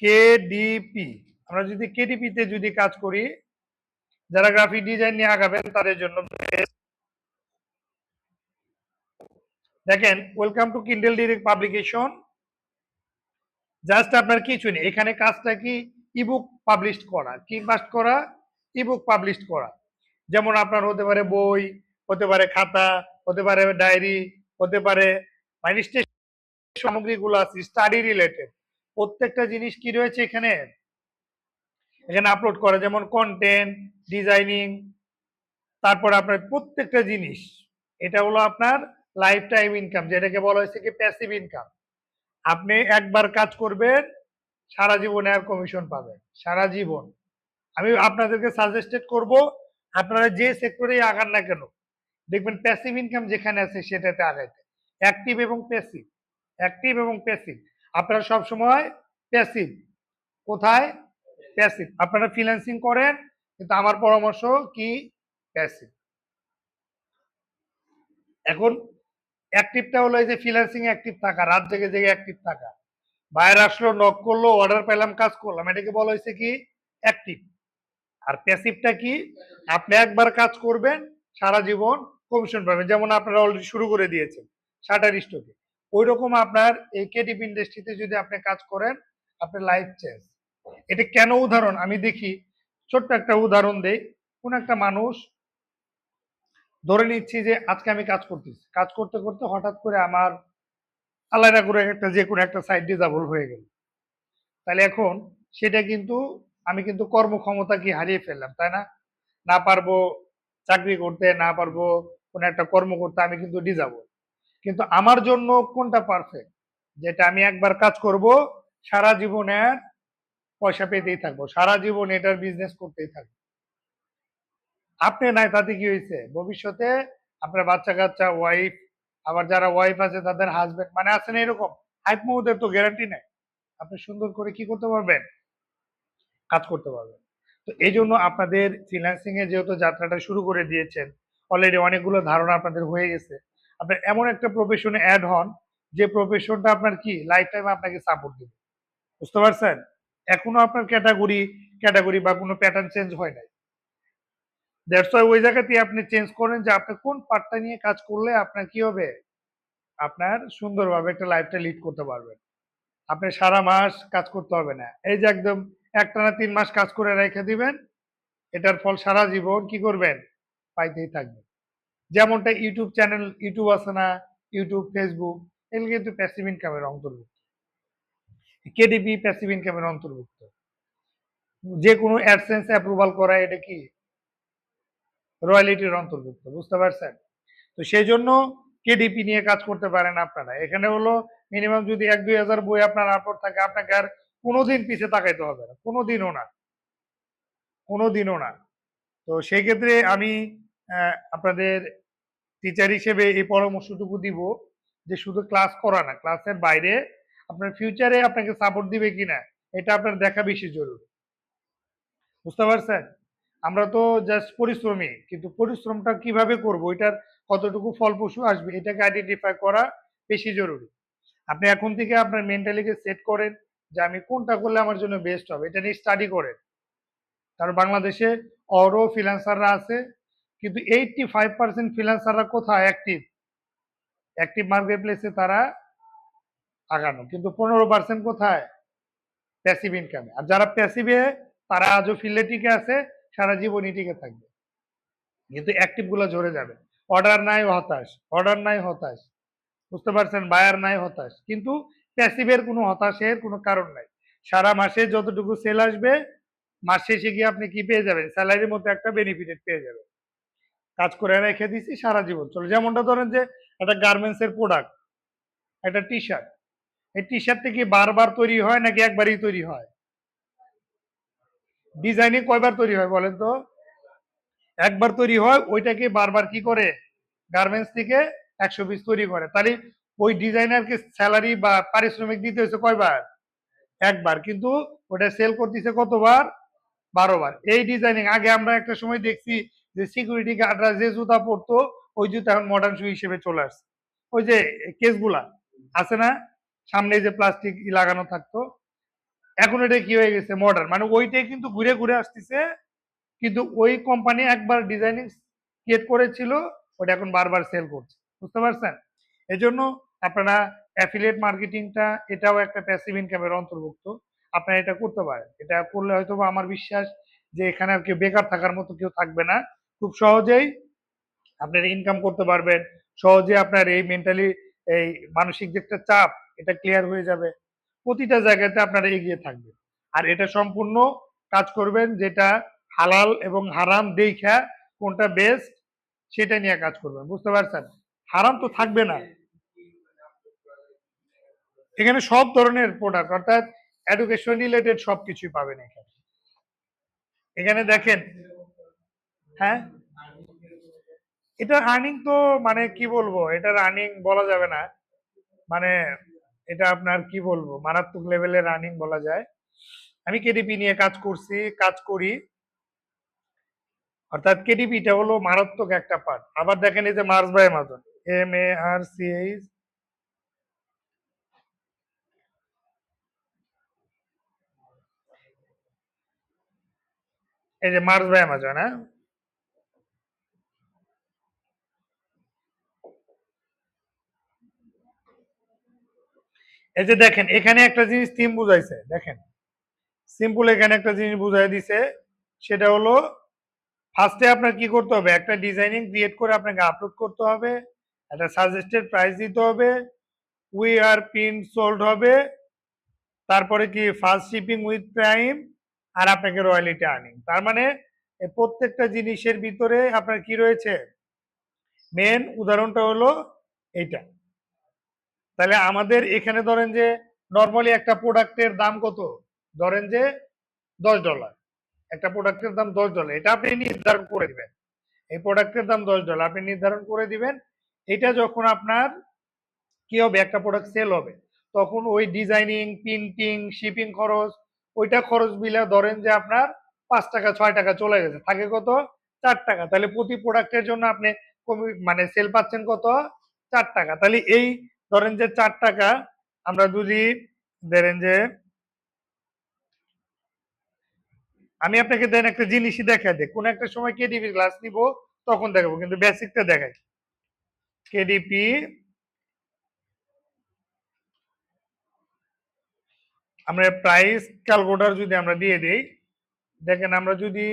কেডিপি, আমরা যদি কেডিপি তে যদি কাজ করি, যারা গ্রাফিক ডিজাইন নিয়ে আগাবেন তাদের জন্য দেখেন welcome to Kindle direct publication. Just আপনার কিছু নেই, এখানে কাজটা কি ইবুক পাবলিশ করা, কি পাস করা, ইবুক পাবলিশ করা। যেমন আপনার হতে পারে বই, হতে পারে খাতা, হতে পারে ডায়েরি, হতে পারে মানে সামগ্রীগুলো আছে স্টাডি রিলেটেড, প্রত্যেকটা জিনিস কি রয়েছে এখানে, এখানে আপলোড করা। যেমন কন্টেন্ট ডিজাইনিং, তারপর আপনার প্রত্যেকটা জিনিস। এটা হলো আপনার লাইফ টাইম ইনকাম, যেটাকে বলা হয়েছে কি প্যাসিভ ইনকাম। আপনি একবার কাজ করবেন, সারা জীবনে আর কমিশন পাবেন, সারা জীবন। আমি আপনাদেরকে সাজেস্টেড করব, আপনারা যে সেক্টরে আগান না কেন, দেখবেন প্যাসিভ ইনকাম যেখানে আছে সেটাতে আগাইতে। অ্যাক্টিভ এবং প্যাসিভ, অ্যাক্টিভ এবং প্যাসিভ, আপনারা সব সময় প্যাসিভ। কোথায় প্যাসিভ? আপনারা ফ্রিল্যান্সিং করেন, কিন্তু আমার পরামর্শ কি প্যাসিভ। এখন অ্যাক্টিভটা হলো এই যে ফ্রিল্যান্সিং অ্যাক্টিভ থাকা, রাত জেগে জেগে অ্যাক্টিভ থাকা, বাইরে আসলো, নক করলো, অর্ডার পেলাম, কাজ করলাম, এটাকে বলা হয়েছে কি অ্যাক্টিভ। আর প্যাসিভটা কি, আপনি একবার কাজ করবেন, সারা জীবন কমিশন পাবেন। যেমন আপনারা অলরেডি শুরু করে দিয়েছেন শাটার স্টকে, ওই রকম আপনার এই কেটিভ ইন্ডাস্ট্রিতে যদি আপনি কাজ করেন, আপনার লাইফ চেঞ্জ। এটা কেন উদাহরণ আমি দেখি, ছোট্ট একটা উদাহরণ দেই। কোন একটা মানুষ ধরে নিচ্ছি যে আজকে আমি কাজ করতেছি, কাজ করতে করতে হঠাৎ করে আমার আল্লাহ না করে একটা যে কোনো একটা সাইড ডিসেবল হয়ে গেল, তাহলে এখন সেটা কিন্তু আমি কিন্তু কর্মক্ষমতা কি হারিয়ে ফেললাম, তাই না? না পারবো চাকরি করতে, না পারবো কোনো একটা কর্ম করতে, আমি কিন্তু ডিসেবল। কিন্তু আমার জন্য কোনটা পারফেক্ট? যেটা আমি একবার কাজ করব, সারা জীবনের পয়সা পেতেই থাকবো, সারা জীবন এটার বিজনেস করতেই থাকবো। আপনি নাই তাতে কি হয়েছে, ভবিষ্যতে আপনার বাচ্চা কাচ্চা, ওয়াইফ, আবার যারা ওয়াইফ আছে তাদের হাজবেন্ড, মানে আছে না এরকম, হাইপ মুহূর্তের তো গ্যারান্টি নেই আপনি সুন্দর করে কি করতে পারবেন, কাজ করতে পারবেন। তো এই জন্য আপনাদের ফ্রিল্যান্সিং এ যেহেতু যাত্রাটা শুরু করে দিয়েছেন, অলরেডি অনেকগুলো ধারণা আপনাদের হয়ে গেছে, আপনার এমন একটা প্রফেশনে অ্যাড হন যে প্রফেশনটা আপনার কি লাইফ টাইম আপনাকে সাপোর্ট দিবে। বুঝতে পারছেন? এখনো আপনার ক্যাটাগরি ক্যাটাগরি বা কোনো প্যাটার্ন চেঞ্জ হয় নাই। দ্যাটস ওয়াই ওই জায়গাতে আপনি চেঞ্জ করেন যে আপনি কোন পার্টটা নিয়ে কাজ করলে আপনার কি হবে, আপনার সুন্দরভাবে একটা লাইফটা লিড করতে পারবেন। আপনি সারা মাস কাজ করতে হবে না, এই যে একদম একটানা 3 মাস কাজ করে রেখে দিবেন, এটার ফল সারা জীবন কি করবেন, পাইতেই থাকবেন। যেমনটা ইউটিউব চ্যানেল, ইউটিউব আছে না, ইউটিউব, ফেসবুক, এগুলো কিন্তু প্যাসিভ ইনকামের অন্তর্ভুক্ত। কেডিপি প্যাসিভ ইনকামের অন্তর্ভুক্ত। যে কোনো অ্যাডসেন্স অ্যাপ্রুভাল করা, এটা কি রয়্যালিটির অন্তর্ভুক্ত। বুঝতে পারছেন? তো সেই জন্য কেডিপি নিয়ে কাজ করতে পারেন আপনারা। এখানে হলো মিনিমাম যদি 1-2 হাজার বই আপনার আপলোড থাকে, আপনাকে আর কোনোদিন পিছে তাকাইতে হবে না, কোনোদিনও না, কোনোদিনও না। তো সেই ক্ষেত্রে আমি আপনাদের টিচার হিসেবে এই পরামর্শটুকু দিব যে শুধু ক্লাস করা না, ক্লাসের বাইরে আপনার ফিউচারে আপনাকে সাপোর্ট দিবে কিনা এটা আপনার দেখা বেশি জরুরি। বুঝতে পারছেন? আমরা তো জাস্ট পরিশ্রমী, কিন্তু পরিশ্রমটা কিভাবে করব, এটার কতটুকু ফলপ্রসূ আসবে, এটাকে আইডেন্টিফাই করা বেশি জরুরি। আপনি এখন থেকে আপনার মেন্টালিকে সেট করেন যে আমি কোনটা করলে আমার জন্য বেস্ট হবে, এটা নিয়ে স্টাডি করেন। কারণ বাংলাদেশে অরো ফ্রিল্যান্সাররা আছে, কিন্তু 85% ফ্রিল্যান্সাররা কোথায় অ্যাক্টিভ, অ্যাক্টিভ মার্কেট প্লেসে তারা আগানো, কিন্তু 15% কোথায়, প্যাসিভ ইনকামে। আর যারা প্যাসিভে, তারা আজও ফিল্ডে টিকে আছে, সারা জীবনই টিকে থাকবে, কিন্তু অ্যাক্টিভ গুলো ঝরে যাবে। অর্ডার নাই হতাশ, অর্ডার নাই হতাশ, বুঝতে পারছেন, বায়ার নাই হতাশ, কিন্তু প্যাসিভের কোনো হতাশের কোনো কারণ নাই। সারা মাসে যতটুকু সেল আসবে, মাস শেষে গিয়ে আপনি কি পেয়ে যাবেন, স্যালারির মধ্যে একটা বেনিফিটেড পেয়ে যাবেন। কাজ করে রেখে দিছি, সারা জীবন চলে। যেমনটা ধরেন যে একটা গার্মেন্টস এর প্রোডাক্ট, একটা টি শার্ট, এই টি শার্টটা কি বারবার তৈরি হয় নাকি একবারই তৈরি হয়? ডিজাইনে কয়বার তৈরি হয় বলেন তো? একবার তৈরি হয়, ওইটাকে বারবার কি করে, গার্মেন্টস থেকে 100 পিস তৈরি করে, তাহলে ওই ডিজাইনারকে স্যালারি বা পারিশ্রমিক দিতে হয়েছে কয়বার, একবার, কিন্তু ওটা সেল করতেছে কতবার, 12বার। এই ডিজাইনিং আগে আমরা একটা সময় দেখছি যে সিকিউরিটি গার্ডরা যে জুতা পরতো, ওই জুতা এখন মডার্ন শু হিসেবে চলে আসছে। ওই যে কেসগুলা আছে না, সামনে যে প্লাস্টিক লাগানো থাকতো, এখন এটা কি হয়ে গেছে, মডার্ন, মানে ওইটাই কিন্তু ঘুরে ঘুরে আসতেছে, কিন্তু ওই কোম্পানি একবার ডিজাইনিং ক্রিয়েট করেছিল, ওটা এখন বারবার সেল করছে। বুঝতে পারছেন? এজন্য আপনারা অ্যাফিলিয়েট মার্কেটিংটা, এটাও একটা প্যাসিভ ইনকামের অন্তর্ভুক্ত। আপনারা এটা করতে পারেন, এটা করলে হয়তো আমার বিশ্বাস যে এখানে আর কেউ বেকার থাকার মতো কেউ থাকবে না। খুব সহজেই আপনারা ইনকাম করতে পারবেন, সহজে আপনার এই মেন্টালি, এই মানসিক যে একটা চাপ, এটা ক্লিয়ার হয়ে যাবে। প্রতিটা জায়গাতে আপনারা এগিয়ে থাকবেন। আর এটা সম্পূর্ণ কাজ করবেন যেটা হালাল এবং হারাম দেইখা কোনটা বেস্ট সেটা নিয়ে কাজ করবেন। বুঝতে পারছেন? হারাম তো থাকবে না। এখানে সব ধরনের প্রোডাক্ট, অর্থাৎ এডুকেশন রিলেটেড সবকিছুই পাবেন এখানে। এখানে দেখেন, হ্যাঁ, এটা আর্নিং তো মানে কি বলবো, এটার আর্নিং বলা যাবে না, মানে এটা আপনার কি বলবো, মারাত্মক লেভেলের রানিং বলা যায়। আমি কেডিপি নিয়ে কাজ করছি, কাজ করি, অর্থাৎ কেডিপিটা হলো মারাত্মক একটা পার্ট। আবার দেখেন এই যে মার্স বাই অ্যামাজন, MARCH, এই যে মার্স বাই অ্যামাজন, হ্যাঁ, এই যে দেখেন এখানে একটা জিনিস থিম বুঝাইছে, দেখেন সিম্পল এখানে একটা জিনিস বুঝাই দিছে, সেটা হলো ফার্স্টে আপনার কি করতে হবে, একটা ডিজাইনিং ক্রিয়েট করে আপনাকে আপলোড করতে হবে, একটা সাজেস্টেড প্রাইস দিতে হবে, উই আর পিন সোল্ড হবে, তারপরে কি ফার্স্ট শিপিং উইথ প্রাইম, আর আপনাকে রয়্যালিটি আর্নিং। তার মানে প্রত্যেকটা জিনিসের ভিতরে আপনার কি রয়েছে, মেন উদাহরণটা হলো এইটা। তাহলে আমাদের এখানে ধরেন যে নর্মালি একটা প্রোডাক্টের দাম কত, ধরেন যে $10, একটা প্রোডাক্টের দাম $10, এটা আপনি নির্ধারণ করে দিবেন। এই প্রোডাক্টের দাম $10 আপনি নির্ধারণ করে দিবেন। এটা যখন আপনার কি হবে, একটা প্রোডাক্ট সেল হবে, তখন ওই ডিজাইনিং, প্রিন্টিং, শিপিং খরচ, ওইটা খরচ মিলে ধরেন যে আপনার $5 $6 চলে গেছে, থাকে কত, $4। তাহলে প্রতি প্রোডাক্টের জন্য আপনি মানে সেল পাচ্ছেন কত, $4। তাহলে এই ধরেন যে $4 আমরা যদি ধরেন যে আমি আপনাকে দেন একটা জিনিসই দেখা দেয়, কোন একটা সময় কেডিপি ক্লাস নিব তখন দেখাবো, কিন্তু বেসিকটা দেখাই। কেডিপি আমরা প্রাইস ক্যালকুলেটর যদি আমরা দিয়ে দিই, দেখেন আমরা যদি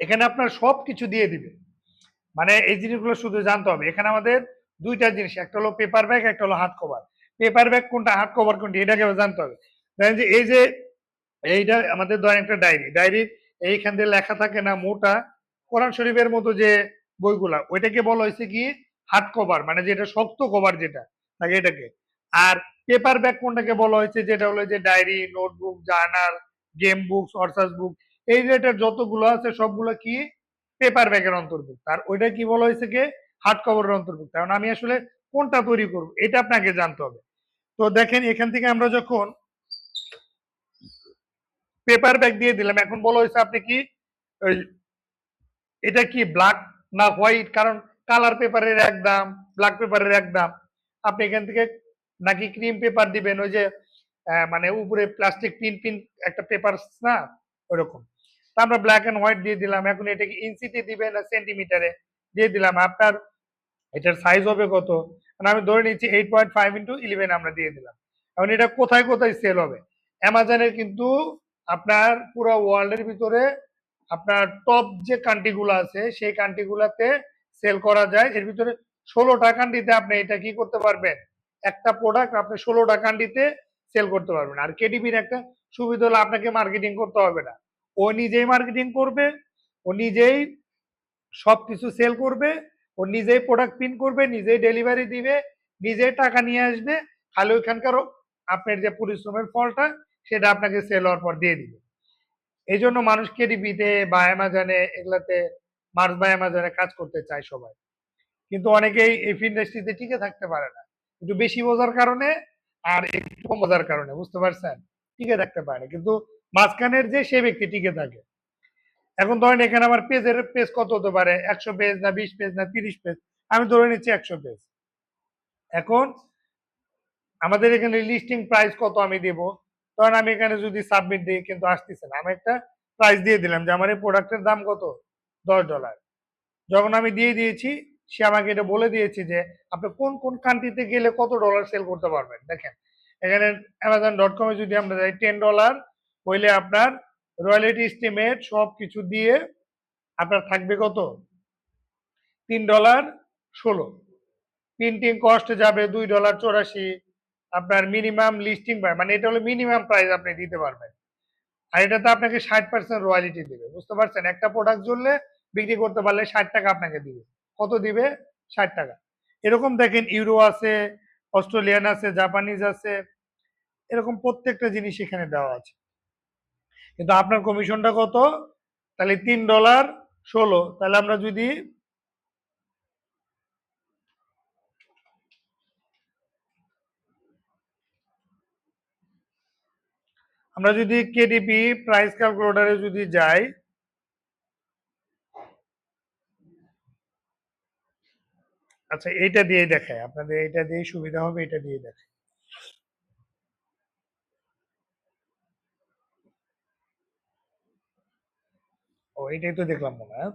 এখানে আপনার সবকিছু দিয়ে দিবে, মানে এই জিনিসগুলো শুধু জানতে হবে। এখানে আমাদের দুইটা জিনিস, একটা হলো পেপার ব্যাগ, একটা হলো হার্ড কভার। পেপার ব্যাগ কোনটা, হার্ড কভার কোনটা, এটাকে জানতে হবে। দেখেন যে এই যে এইটা আমাদের ধরেন একটা ডায়েরির এইখান দিয়ে লেখা থাকে না মোটা, কোরআন শরীফের মতো যে বইগুলা, ওইটাকে বলা হয়েছে কি হার্ড কভার, মানে যেটা শক্ত কভার যেটা থাকে এটাকে। আর পেপার ব্যাগ কোনটাকে বলা হয়েছে, যেটা হলো যে diary, notebook, journal, game books, অর্সাস বুক, এই রিলেটেড যতগুলো আছে সবগুলো কি পেপার ব্যাগের অন্তর্ভুক্ত। আর ওইটা কি বলা হয়েছে কি হার্ড কভারের অন্তর্ভুক্ত। কারণ আমি আসলে কোনটা তৈরি করব এটা আপনাকে জানতে হবে। তো দেখেন এখান থেকে আমরা যখন পেপার ব্যাগ দিয়ে দিলাম, এখন বলা হয়েছে আপনি কি ওই এটা কি ব্ল্যাক না হোয়াইট, কারণ কালার পেপারের এক দাম, ব্ল্যাক পেপারের এক দাম। আপনি এখান থেকে নাকি ক্রিম পেপার দিবেন, ওই যে মানে উপরে প্লাস্টিক পিন পিন একটা পেপার না, ওরকম। তো আমরা ব্ল্যাক এন্ড হোয়াইট দিয়ে দিলাম। এখন এটাকে ইঞ্চিতে দিবেন না সেন্টিমিটারে দিয়ে দিলাম, আপনার এটার সাইজ হবে কত, মানে আমি ধরে নিচ্ছি 8.5 × 11 আমরা দিয়ে দিলাম। এখন এটা কোথায় কোথায় সেল হবে, অ্যামাজনের কিন্তু আপনার পুরো ওয়ার্ল্ডের ভিতরে আপনার টপ যে কান্ট্রিগুলো আছে সেই কান্ট্রিগুলোতে সেল করা যায়। এর ভিতরে 16টা কান্ট্রিতে আপনি এটা কি করতে পারবেন, একটা প্রোডাক্ট আপনি 16টা কান্ট্রিতে সেল করতে পারবেন। আর কেডিবির একটা সুবিধা হলো আপনাকে মার্কেটিং করতে হবে না, ও নিজেই মার্কেটিং করবে, ও নিজেই সবকিছু সেল করবে, ও নিজেই প্রোডাক্ট প্রিন্ট করবে, নিজেই ডেলিভারি দিবে, নিজেই টাকা নিয়ে আসবে, খালি ওইখানকার আপনার যে পরিশ্রমের ফলটা সেটা আপনাকে সেল হওয়ার পর দিয়ে দিবে। এই জন্য মানুষ কেডিবিতে বা অ্যামাজনে এগুলাতে, মার্স বা অ্যামাজনে কাজ করতে চায় সবাই। কিন্তু অনেকেই এই ইন্ডাস্ট্রিতে টিকে থাকতে পারে না, একটু বেশি বোঝার কারণে আর একটু কম বোঝার কারণে, বুঝতে পারছেন, টিকে থাকতে পারে না। কিন্তু মাঝখানের যে সে ব্যক্তি টিকে থাকে। এখন ধরেন এখানে আমার পেজের পেজ কত হতে পারে, 100 পেজ না 20 পেজ না 30 পেজ, আমি ধরে নিচ্ছি 100 পেজ। এখন আমাদের এখানে লিস্টিং প্রাইস কত আমি দেব, তখন আমি এখানে যদি সাবমিট দিই কিন্তু আসতেছে না, আমি একটা প্রাইস দিয়ে দিলাম যে আমার এই প্রোডাক্টের দাম কত, $10। যখন আমি দিয়ে দিয়েছি, সে আমাকে এটা বলে দিয়েছে যে আপনি কোন কোন কান্ট্রিতে গেলে কত ডলার সেল করতে পারবেন। দেখেন এখানে Amazon.com-এ যদি আমরা যাই, $10 হইলে আপনার রয়্যালিটি এস্টিমেট সব কিছু দিয়ে আপনার থাকবে কত, $3.16। প্রিন্টিং কস্ট যাবে $2.84। আপনার মিনিমাম লিস্টিং প্রাইস, মানে এটা হলো মিনিমাম প্রাইস আপনি দিতে পারবেন। আর এটাতে আপনাকে 60% রয়্যালিটি দিবে, বুঝতে পারছেন, একটা প্রোডাক্ট জ্বললে বিক্রি করতে পারলে $60 আপনাকে দিবে। কত দিবে, $60। এরকম দেখেন ইউরো আছে, অস্ট্রেলিয়ান আছে, জাপানিজ আছে, এরকম প্রত্যেকটা জিনিস এখানে দেওয়া আছে। কিন্তু আপনার কমিশনটা কত, তাহলে $3.16। তাহলে আমরা যদি কেডিপি প্রাইস ক্যালকুলেটরে যদি যাই, আচ্ছা এইটা দিয়ে দেখায় আপনাদের, এটা দিয়ে সুবিধা হবে, এটা দিয়ে দেখায়। ও এটাই তো দেখলাম মনে হয়।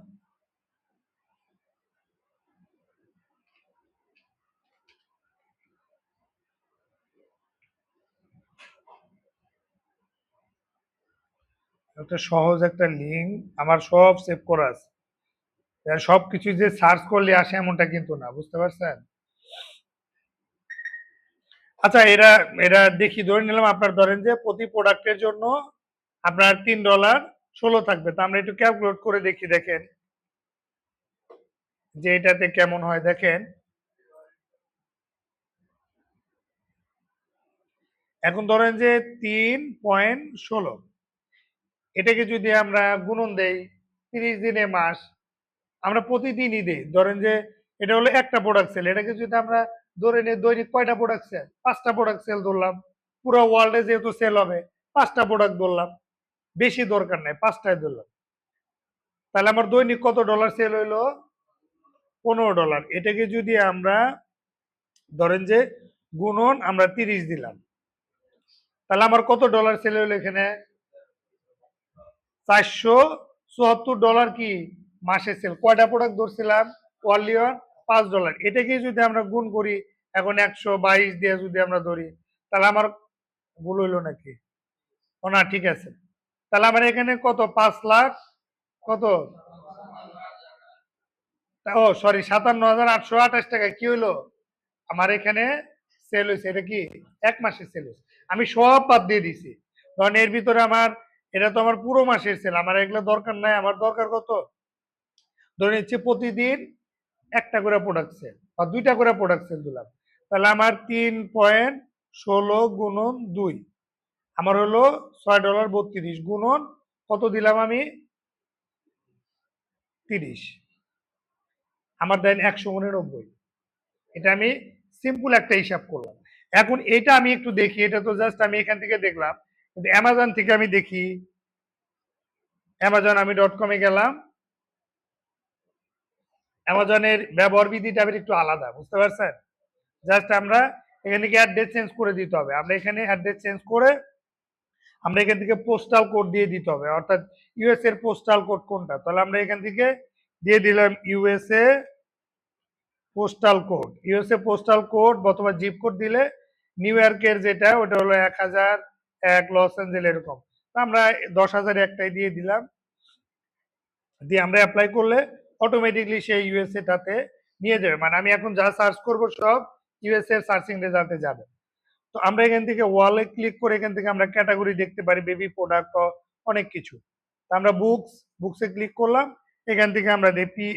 একটা সহজ একটা লিঙ্ক, আমার সব সেভ করা আছে। সবকিছু যে সার্চ করলে আসে এমনটা কিন্তু না, বুঝতে পারছেন? আচ্ছা, এরা এরা দেখি ধরে নিলাম আপনার ধরেন যে প্রতি প্রোডাক্টের জন্য আপনার $3 থাকবে। তো আমরা একটু ক্যালকুলেট করে দেখি, দেখেন যে এটাতে কেমন হয়। দেখেন এখন ধরেন যে 3.16, এটাকে যদি আমরা গুণন দেই 30 দিনে মাস, আমরা প্রতিদিনই দিই, ধরেন যে এটা হলো একটা প্রোডাক্ট সেল, এটাকে যদি আমরা ধরে নিই দৈনিক কয়টা প্রোডাক্ট সেল, 5টা প্রোডাক্ট সেল ধরলাম। পুরো ওয়ার্ল্ডে যেহেতু সেল হবে 5টা প্রোডাক্ট ধরলাম, বেশি দরকার নাই, 5টায় ধরলাম। তাহলে আমার দৈনিক কত ডলার সেল হইলো? $15। এটাকে যদি আমরা ধরেন যে গুণন আমরা 30 দিলাম, তাহলে আমার কত ডলার সেল হইলো এখানে? $474 কি মাসে সেল। কয়টা প্রোডাক্ট ধরছিলাম? Only one, $5। এটাকে যদি আমরা গুণ করি এখন 122 দিয়ে যদি আমরা ধরি, তাহলে আমার ভুল হইলো নাকি? ও না, ঠিক আছে। তাহলে আমার এখানে কত, 5 লাখ কত, ও সরি, 57,828 টাকা কি হইলো আমার এখানে সেল হয়েছে। এটা কি এক মাসের সেল হয়েছে? আমি সব বাদ দিয়ে দিছি, কারণ এর ভিতরে আমার, এটা তো আমার পুরো মাসের সেল, আমার এগুলো দরকার নাই। আমার দরকার কত, ধরে নিচ্ছি প্রতিদিন একটা করে প্রোডাক্ট সেল বা 2টা করে প্রোডাক্ট সেল দিলাম। তাহলে আমার 3.16 গুণন 2, আমার হলো $6.32 গুণন কত দিলাম আমি? 30, আমার দেন 199। এটা আমি সিম্পল একটা হিসাব করলাম। এখন এটা আমি একটু দেখি, এটা তো জাস্ট আমি এখান থেকে দেখলাম, কিন্তু অ্যামাজন থেকে আমি দেখি। অ্যামাজন আমি .com-এ গেলাম। অ্যামাজনের ব্যবহার বিধিটা আবার একটু আলাদা, বুঝতে পারছেন? জাস্ট আমরা এখান থেকে অ্যাড্রেস চেঞ্জ করে দিতে হবে। আমরা এখানে অ্যাড্রেস চেঞ্জ করে আমরা এখান থেকে পোস্টাল কোড দিয়ে দিতে হবে, অর্থাৎ ইউএস এর পোস্টাল কোড কোনটা, তাহলে আমরা এখান থেকে দিয়ে দিলাম USA postal code. USA postal code অথবা জিপ কোড দিলে নিউ ইয়র্কের যেটা ওটা হলো 1001, লস অ্যাঞ্জেল এরকম। আমরা 10,001টাই দিয়ে দিলাম, দিয়ে আমরা অ্যাপ্লাই করলে অটোমেটিকলি সেই ইউএসএ টাতে নিয়ে যাবে। মানে আমি এখন যা সার্চ করব সব ইউএসএ এর সার্চিং রেজাল্টে যাবে। তো আমরা এখান থেকে ওয়ালে ক্লিক করে এখান থেকে আমরা ক্যাটাগরি দেখতে পারি, বেবি প্রোডাক্ট, অনেক কিছু। আমরা বুকসে ক্লিক করলাম, এখান থেকে আমরা দেখি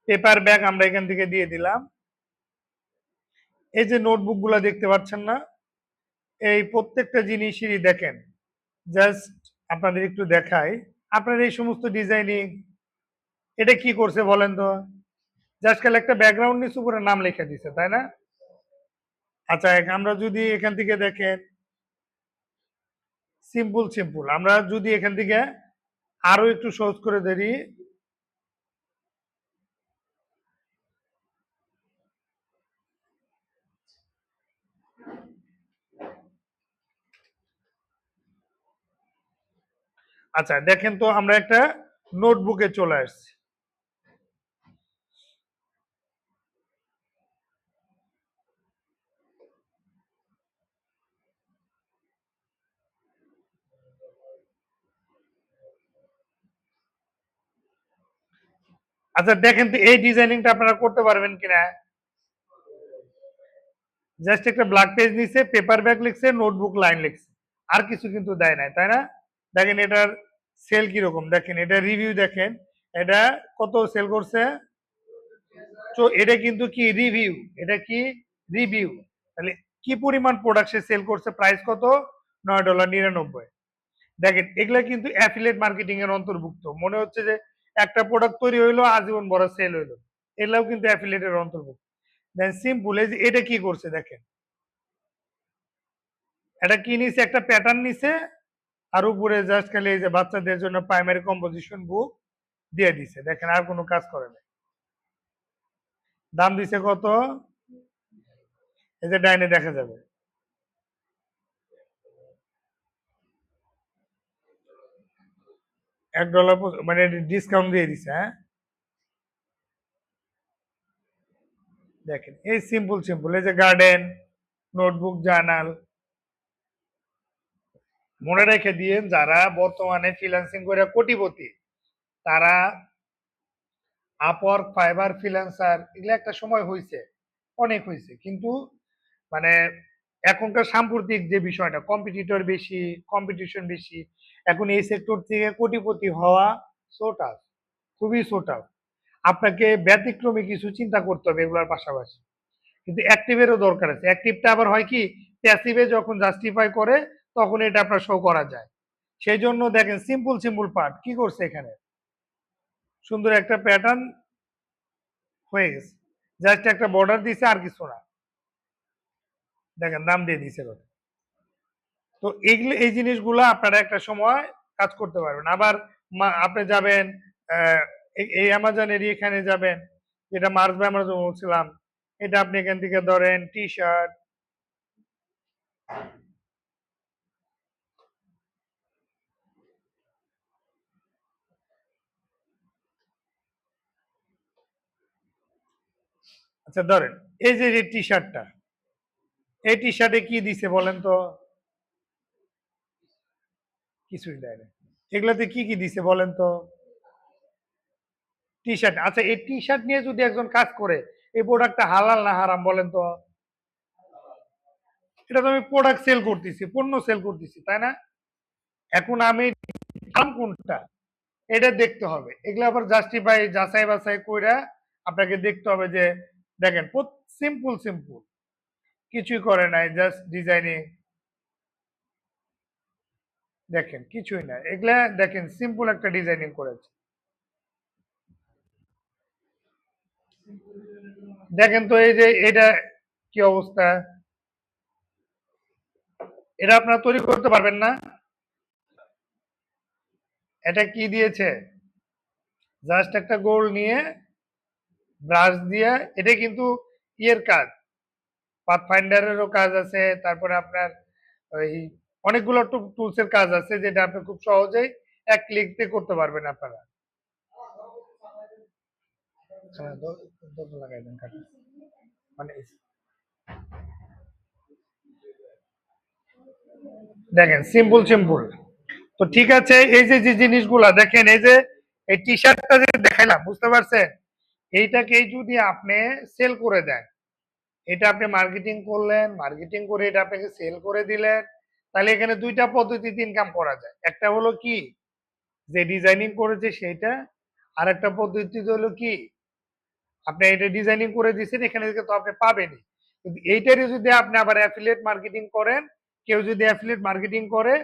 পেপার ব্যাগ, আমরা এখান থেকে দিয়ে দিলাম। এই যে নোটবুক গুলা দেখতে পাচ্ছেন না, এই প্রত্যেকটা জিনিসই দেখেন, জাস্ট আপনাদের একটু দেখাই। আপনার এই সমস্ত ডিজাইনিং এটা কি করছে বলেন তো? জাস্ট খালি একটা ব্যাকগ্রাউন্ড নিচে উপরে নাম লিখে দিছে, তাই না? আচ্ছা, আমরা যদি এখান থেকে দেখেন সিম্পল সিম্পল, আমরা যদি এখান থেকে আরো একটু সহজ করে ধরি, আচ্ছা দেখেন তো আমরা একটা নোটবুকে চলে আসছি। আচ্ছা দেখেন তো এই ডিজাইনিংটা আপনারা করতে পারবেন কিনা। জাস্ট একটা ব্ল্যাক পেজ নিছে, পেপার ব্যাগ লিখছে, নোটবুক লাইন লিখছে, আর কিছু কিন্তু দেয় নাই, তাই না? দেখেন এটার সেল কিরকম, দেখেন এটা রিভিউ, দেখেন এটা কত সেল করছে। তো এটা কিন্তু কি রিভিউ, এটা কি রিভিউ, তাহলে কি পরিমাণ প্রোডাক্ট সে সেল করছে, প্রাইস কত, $9.99। দেখেন এগুলা কিন্তু অ্যাফিলিয়েট মার্কেটিং এর অন্তর্ভুক্ত। মনে হচ্ছে যে একটা প্রোডাক্ট তৈরি হইলো আজীবন বড় সেল হইলো, এগুলাও কিন্তু অ্যাফিলিয়েটের অন্তর্ভুক্ত। দেন সিম্পল, এই যে এটা কি করছে দেখেন, এটা কি নিছে, একটা প্যাটার্ন নিছে, আর উপরে জাস্ট খালি এই যে বাচ্চাদের জন্য প্রাইমারি কম্পোজিশন বুক দিয়ে দিছে, দেখেন আর কোনো কাজ করে না। দাম দিছে কত, এই যে ডাইনে দেখা যাবে $1, মানে ডিসকাউন্ট দিয়ে দিছে। হ্যাঁ দেখেন এই সিম্পল সিম্পল, এই যে গার্ডেন, নোটবুক, জার্নাল। মনে রেখে দিয়েন যারা বর্তমানে ফ্রিল্যান্সিং করে কোটিপতি, তারা আপওয়ার্ক, ফাইবার, ফ্রিল্যান্সার এগুলো একটা সময় হয়েছে, অনেক হয়েছে, কিন্তু মানে এখনকার সাম্প্রতিক যে বিষয়টা, কম্পিটিটর বেশি, কম্পিটিশন বেশি, এখন এই সেক্টর থেকে কোটিপতি হওয়া সো টাফ, খুবই সো টাফ। আপনাকে ব্যতিক্রমী কিছু চিন্তা করতে হবে এগুলোর পাশাপাশি, কিন্তু অ্যাক্টিভেরও দরকার আছে। অ্যাক্টিভটা আবার হয় কি, প্যাসিভে যখন জাস্টিফাই করে তখন এটা আপনার শো করা যায়। সেই জন্য দেখেন সিম্পল সিম্পল পার্ট কি করছে এখানে, সুন্দর একটা প্যাটার্ন হয়ে গেছে, জাস্ট একটা বর্ডার দিছে আর কিছু না, দেখেন নাম দিয়ে দিছে। তো এইগুলো, এই জিনিসগুলো আপনারা একটা সময় কাজ করতে পারবেন। আবার আপনি যাবেন এই অ্যামাজনের এখানে যাবেন, যেটা মার্চ বাই অ্যামাজন বলছিলাম, এটা আপনি এখান থেকে ধরেন টি শার্ট, আচ্ছা ধরেন এই যে যে টি শার্টটা, এই টি শার্টে কি দিছে বলেন তো? কিছুই দেয় না। এগুলোতে কি কি দিছে বলেন তো? T shirt. আচ্ছা এই টি শার্ট নিয়ে যদি একজন কাজ করে, এই প্রোডাক্টটা হালাল না হারাম বলেন তো? এটা তো আমি প্রোডাক্ট সেল করতেছি, পণ্য সেল করতেছি, তাই না? এখন আমি দাম কোনটা এটা দেখতে হবে। এগুলো আবার জাস্টিফাই, যাচাই বাছাই কইরা আপনাকে দেখতে হবে যে দেখেন সিম্পল সিম্পল, কিছুই করে নাই, জাস্ট ডিজাইনিং, দেখেন কিছুই নাই, এগুলা দেখেন সিম্পল একটা ডিজাইনিং করেছে, দেখেন তো এই যে এটা কি অবস্থা, এটা আপনারা তৈরি করতে পারবেন না? এটা কি দিয়েছে, জাস্ট একটা গোল নিয়ে ব্রাশ দিয়ে, এটা কিন্তু ইয়ের কাজ, পাথ ফাইন্ডারেরও কাজ আছে, তারপরে আপনার ওই অনেকগুলো টুলস এর কাজ আছে যেটা আপনি খুব সহজেই এক ক্লিকতে করতে পারবেন আপনারা। হ্যাঁ, লাগাই দেন কাটা, মানে দেখেন সিম্পল সিম্পল। তো ঠিক আছে, এই যে যে জিনিসগুলা দেখেন, এই যে এই টি শার্টটা যে দেখাইলাম, বুঝতে পারছেন? এইটাকেই যদি আপনি সেল করে দেন, এটা আপনি মার্কেটিং করলেন, মার্কেটিং করে এটা আপনাকে সেল করে দিলেন, তাহলে এখানে দুইটা পদ্ধতিতে ইনকাম করা যায়। একটা হলো কি, যে ডিজাইনিং করেছে সেটা, আর একটা পদ্ধতি হলো কি, আপনি এটা ডিজাইনিং করে দিয়েছেন, এখানে থেকে তো আপনি পাবেনই, কিন্তু এইটারই যদি আপনি আবার অ্যাফিলিয়েট মার্কেটিং করেন, কেউ যদি অ্যাফিলিয়েট মার্কেটিং করে,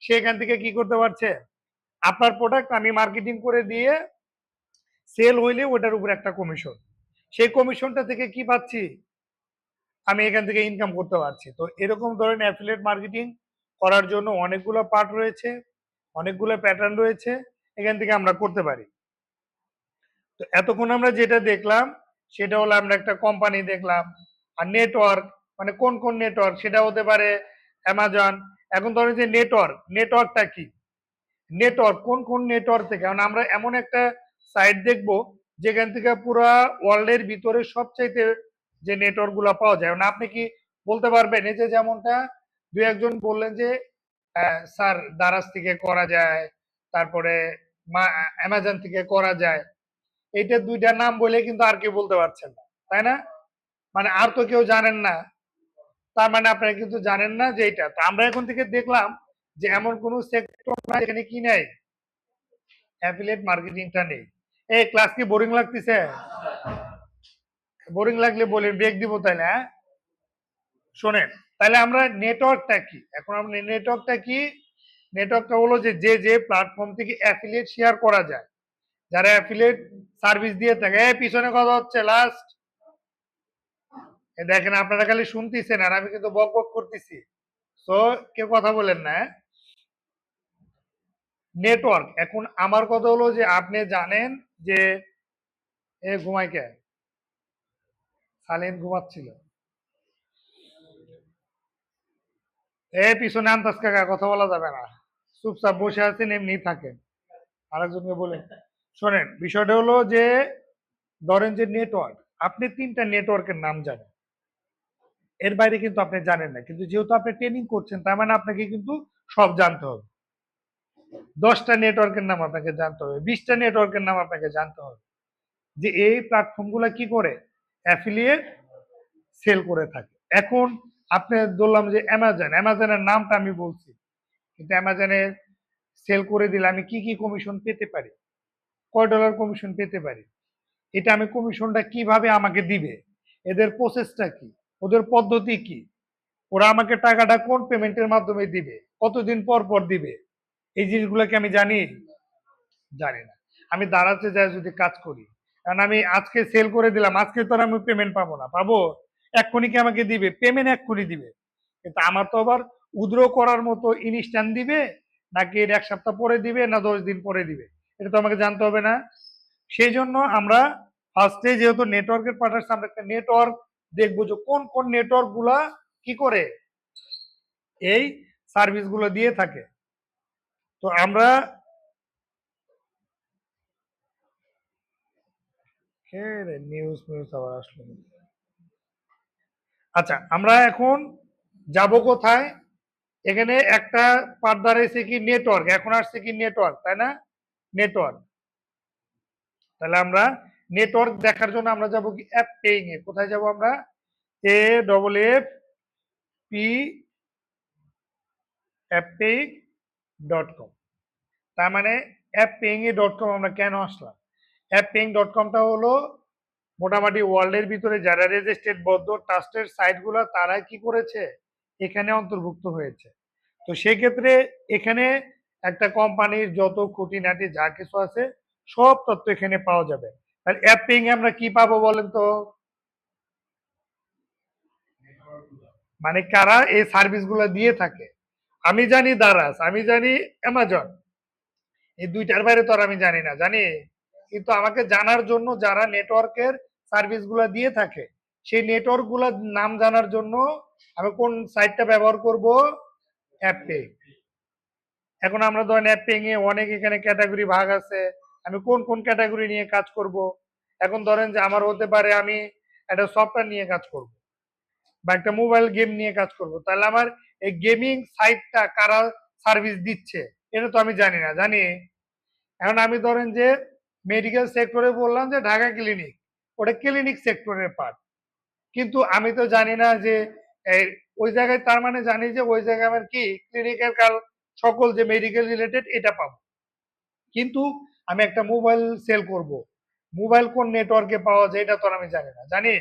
সেখান থেকে কি করতে পারছে, আপনার প্রোডাক্ট আমি মার্কেটিং করে দিয়ে সেল হইলে ওটার উপর একটা কমিশন, সেই কমিশনটা থেকে কি পাচ্ছি, আমি এখান থেকে ইনকাম করতে পারছি। তো এরকম ধরনের অ্যাফিলিয়েট মার্কেটিং করার জন্য অনেকগুলো পার্ট রয়েছে, অনেকগুলো প্যাটার্ন রয়েছে, এখান থেকে আমরা করতে পারি। তো এতক্ষণ আমরা যেটা দেখলাম সেটা হলো আমরা একটা কোম্পানি দেখলাম, আর নেটওয়ার্ক, মানে কোন কোন নেটওয়ার্ক, সেটা হতে পারে অ্যামাজন। এখন ধরেন যে নেটওয়ার্ক, নেটওয়ার্কটা কি, নেটওয়ার্ক কোন কোন নেটওয়ার্ক থেকে, কারণ আমরা এমন একটা সাইট দেখব যেখান থেকে পুরো ওয়ার্ল্ডের ভিতরে সবচাইতে যে নেটওয়ার্ক গুলা পাওয়া যায়। মানে আপনি কি বলতে পারবেন, এই যে যেমনটা দুই একজন বললেন যে স্যার দারাজ থেকে করা যায়, তারপরে অ্যামাজন থেকে করা যায়, এইটা দুইটা নাম বলে কিন্তু আর কেউ বলতে পারছেন না, তাই না? মানে আর তো কেউ জানেন না, তার মানে আপনারা কিন্তু জানেন না যে এটা। তো আমরা এখন থেকে দেখলাম যে এমন কোন সেক্টর না যেখানে কি নাই, অ্যাফিলিয়েট মার্কেটিংটা নেই। এই ক্লাস কি বোরিং লাগতেছে? বোরিং লাগলে বলেন, ব্রেক দিব তাইলে, হ্যাঁ? শোনেন, তাহলে আমরা নেটওয়ার্কটা কি, এখন আমরা নেটওয়ার্কটা কি, নেটওয়ার্কটা হলো যে যে যে প্ল্যাটফর্ম থেকে অ্যাফিলিয়েট শেয়ার করা যায়, যারা অ্যাফিলিয়েট সার্ভিস দিয়ে থাকে, এই পিছনে কথা হচ্ছে লাস্ট, দেখেন আপনারা খালি শুনতেছেন আর আমি কিন্তু বক বক করতেছি, তো কেউ কথা বলেন না, হ্যাঁ? নেটওয়ার্ক, এখন আমার কথা হলো যে আপনি জানেন যে এ ঘুমাই কে, সালেন ঘুমাচ্ছিল, এ পিছনে আন্তাজ কাকা কথা বলা যাবে না, চুপচাপ বসে আছেন এমনি থাকেন, আরেকজনকে বলে। শোনেন, বিষয়টা হলো যে ধরেন যে নেটওয়ার্ক, আপনি তিনটা নেটওয়ার্কের নাম জানেন, এর বাইরে কিন্তু আপনি জানেন না, কিন্তু যেহেতু আপনি ট্রেনিং করছেন তার মানে আপনাকে কিন্তু সব জানতে হবে। 10টা নেটওয়ার্কের নাম আপনাকে জানতে হবে, 20টা নেটওয়ার্কের নাম আপনাকে জানতে হবে, যে এই প্ল্যাটফর্মগুলো কি করে অ্যাফিলিয়েট সেল করে থাকে। এখন আপনি বললাম যে অ্যামাজনের নামটা আমি বলছি, কিন্তু অ্যামাজনে সেল করে দিলে আমি কি কি কমিশন পেতে পারি, কয় ডলার কমিশন পেতে পারি, এটা আমি কমিশনটা কিভাবে আমাকে দিবে, এদের প্রসেসটা কি, ওদের পদ্ধতি কি, ওরা আমাকে টাকাটা কোন পেমেন্টের মাধ্যমে দিবে, কতদিন পর পর দিবে, এই জিনিসগুলোকে আমি জানি জানি না। আমি দাঁড়াতে যাই যদি কাজ করি, কারণ আমি আজকে সেল করে দিলাম, আজকে তো আর আমি পেমেন্ট পাবো না, পাবো এক্ষুনি কি আমাকে দিবে পেমেন্ট, এক্ষুনি দিবে, কিন্তু আমার তো আবার উইথড্র করার মতো ইনস্ট্যান্ট দিবে, নাকি এটা 1 সপ্তাহ পরে দিবে না 10 দিন পরে দিবে, এটা তো আমাকে জানতে হবে না। সেই জন্য আমরা ফার্স্টে যেহেতু নেটওয়ার্কের পার্টনার, আমরা একটা নেটওয়ার্ক দেখবো যে কোন কোন নেটওয়ার্ক গুলা কি করে এই সার্ভিস গুলো দিয়ে থাকে। তো আমরা নিউজ নিউজ আবার আসলো। আচ্ছা, আমরা এখন যাব কোথায়? এখানে একটা পার্টনার এসে কি নেটওয়ার্ক, এখন আসছে কি নেটওয়ার্ক, তাই না? নেটওয়ার্ক। তাহলে আমরা নেটওয়ার্ক দেখার জন্য আমরা যাব কি অ্যাপ পেইং এ। কোথায় যাব আমরা? AFFP appaying.com। তার মানে appaying.com আমরা কেন আসলাম? appaying.comটা হলো মোটামুটি ওয়ার্ল্ডের ভিতরে যারা রেজিস্ট্রেড বদ্ধ ট্রাস্টেড সাইটগুলো তারা কি করেছে, এখানে অন্তর্ভুক্ত হয়েছে। তো সেক্ষেত্রে এখানে একটা কোম্পানির যত খুঁটিনাটি যা কিছু আছে সব তথ্য এখানে পাওয়া যাবে। আর অ্যাপিং আমরা কি পাবো বলেন তো? মানে কারা এই সার্ভিস গুলো দিয়ে থাকে। আমি জানি দারাস, আমি জানি অ্যামাজন, এই দুইটার বাইরে তো আর আমি জানি না, জানি। কিন্তু আমাকে জানার জন্য যারা নেটওয়ার্কের সার্ভিস গুলা দিয়ে থাকে সেই নেটওয়ার্ক গুলার নাম জানার জন্য আমি কোন সাইটটা ব্যবহার করব? অ্যাপে। এখন আমরা ধরেন অ্যাপিং এ অনেক এখানে ক্যাটাগরি ভাগ আছে, আমি কোন কোন ক্যাটাগরি নিয়ে কাজ করব। এখন ধরেন যে আমার হতে পারে আমি একটা সফটওয়্যার নিয়ে কাজ করব বা একটা মোবাইল গেম নিয়ে কাজ করব, তাহলে আমার এই গেমিং সাইটটা কারা সার্ভিস দিচ্ছে এটা তো আমি জানি না, জানি। এখন আমি ধরেন যে মেডিকেল সেক্টরে বললাম যে ঢাকা ক্লিনিক, ওটা ক্লিনিক সেক্টরের পার্ট, কিন্তু আমি তো জানি না যে ওই জায়গায়, তার মানে জানি যে ওই জায়গায় আমার কি ক্লিনিকের কাল সকল যে মেডিকেল রিলেটেড এটা পাবো, কিন্তু আমি একটা মোবাইল সেল করব, মোবাইল কোন নেটওয়ার্কে পাওয়া যায় এটা তো আমি জানি না, জানি।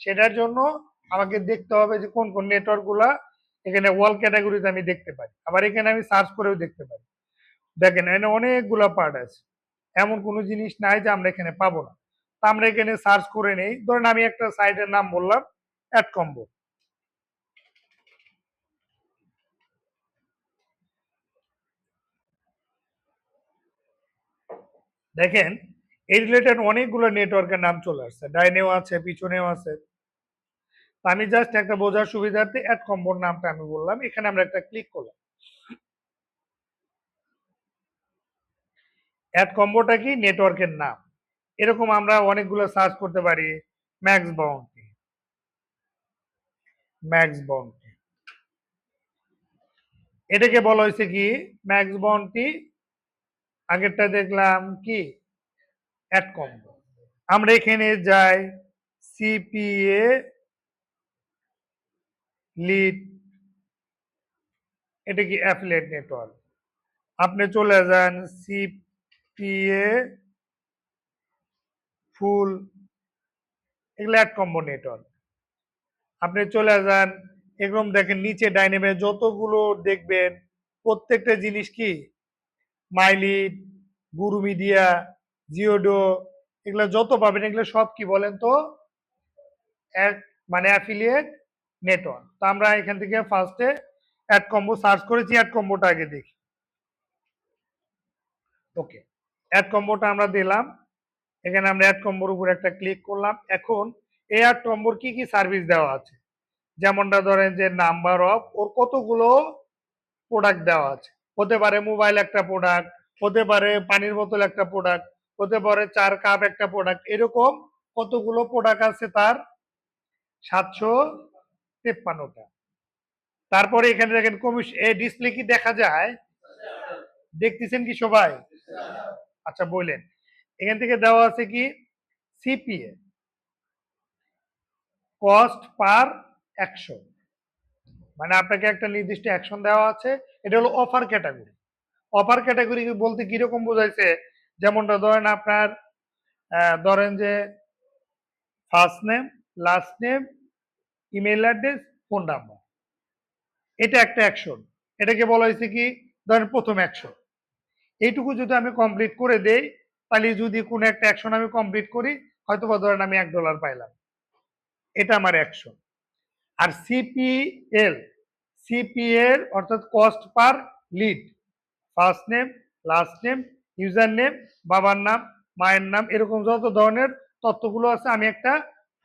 সেটার জন্য আমাকে দেখতে হবে যে কোন কোন নেটওয়ার্ক গুলা এখানে ওয়াল ক্যাটাগরিতে আমি দেখতে পারি, আবার এখানে আমি সার্চ করেও দেখতে পারি। দেখেন এখানে অনেকগুলা পার্ট আছে, এমন কোনো জিনিস নাই যে আমরা এখানে পাবো না। তা আমরা এখানে সার্চ করে নেই, ধরেন আমি একটা সাইটের নাম বললাম অ্যাড কম্বো। দেখেন এই রিলেটেড অনেকগুলো নেটওয়ার্কের নাম চলে আসছে, ডাইনেও আছে পিছনেও আছে। আমি জাস্ট একটা বোঝার সুবিধার্থে অ্যাড কম্বোর নামটা আমি বললাম, এখানে আমরা একটা ক্লিক করলাম। অ্যাড কম্বোটা কি? নেটওয়ার্কের নাম। এরকম আমরা অনেকগুলো সার্চ করতে পারি। ম্যাক্স বাউন্টি, ম্যাক্স বাউন্টি, এটাকে বলা হয়েছে কি ম্যাক্স বাউন্টি। আগেরটা দেখলাম কি অ্যাড কম্বো। আমরা এখানে যাই সিপিএ লিড, এটা কি অ্যাফিলিয়েট নেটওয়ার্ক। আপনি চলে যান সিপিএ ফুল, এগুলো অ্যাড কম্বো নেটওয়ার্ক। আপনি চলে যান এরকম দেখেন নিচে ডাইনেমে যতগুলো দেখবেন প্রত্যেকটা জিনিস কি মাইলিড, গুরু মিডিয়া, জিওডো, এগুলো যত পাবেন এগুলো সব কি বলেন তো মানে অ্যাফিলিয়েট নেটওয়ার্ক। তো আমরা এখান থেকে ফার্স্টে অ্যাড কম্বো সার্চ করেছি, অ্যাড কম্বোটা আগে দেখি। ওকে, অ্যাড কম্বোটা আমরা দিলাম, এখানে আমরা অ্যাড কম্বোর উপর একটা ক্লিক করলাম। এখন এই অ্যাড কম্বোর কি কি সার্ভিস দেওয়া আছে, যেমনটা ধরেন যে নাম্বার অফ ওর কতগুলো প্রোডাক্ট দেওয়া আছে, হতে পারে মোবাইল একটা প্রোডাক্ট, হতে পারে পানির বোতল একটা প্রোডাক্ট, হতে পারে 4 কাপ একটা প্রোডাক্ট, এরকম কতগুলো প্রোডাক্ট আছে তার 700 53টা। তারপরে এখানে দেখেন কমিশন এই ডিসপ্লে কি দেখা যায়? দেখতেছেন কি সবাই? আচ্ছা বললেন, এখান থেকে দেওয়া আছে কি সিপিএ, কস্ট পার অ্যাকশন, মানে আপনাকে একটা নির্দিষ্ট অ্যাকশন দেওয়া আছে। এটা হলো অফার ক্যাটাগরি। অফার ক্যাটাগরি বলতে কিরকম বোঝাইছে, যেমনটা ধরেন আপনার ধরেন যে first name, last name, email address, phone number, এটা একটা অ্যাকশন। এটাকে বলা হয়েছে কি ধরেন প্রথম অ্যাকশন। এইটুকু যদি আমি কমপ্লিট করে দেই, তাহলে যদি কোনো একটা অ্যাকশন আমি কমপ্লিট করি, হয়তো বা ধরেন আমি $1 পাইলাম, এটা আমার অ্যাকশন। আর সিপিএল, সিপিএল অর্থাৎ cost per lead, first name, last name, user name, বাবার নাম, মায়ের নাম, এরকম যত ধরনের তথ্যগুলো আছে, আমি একটা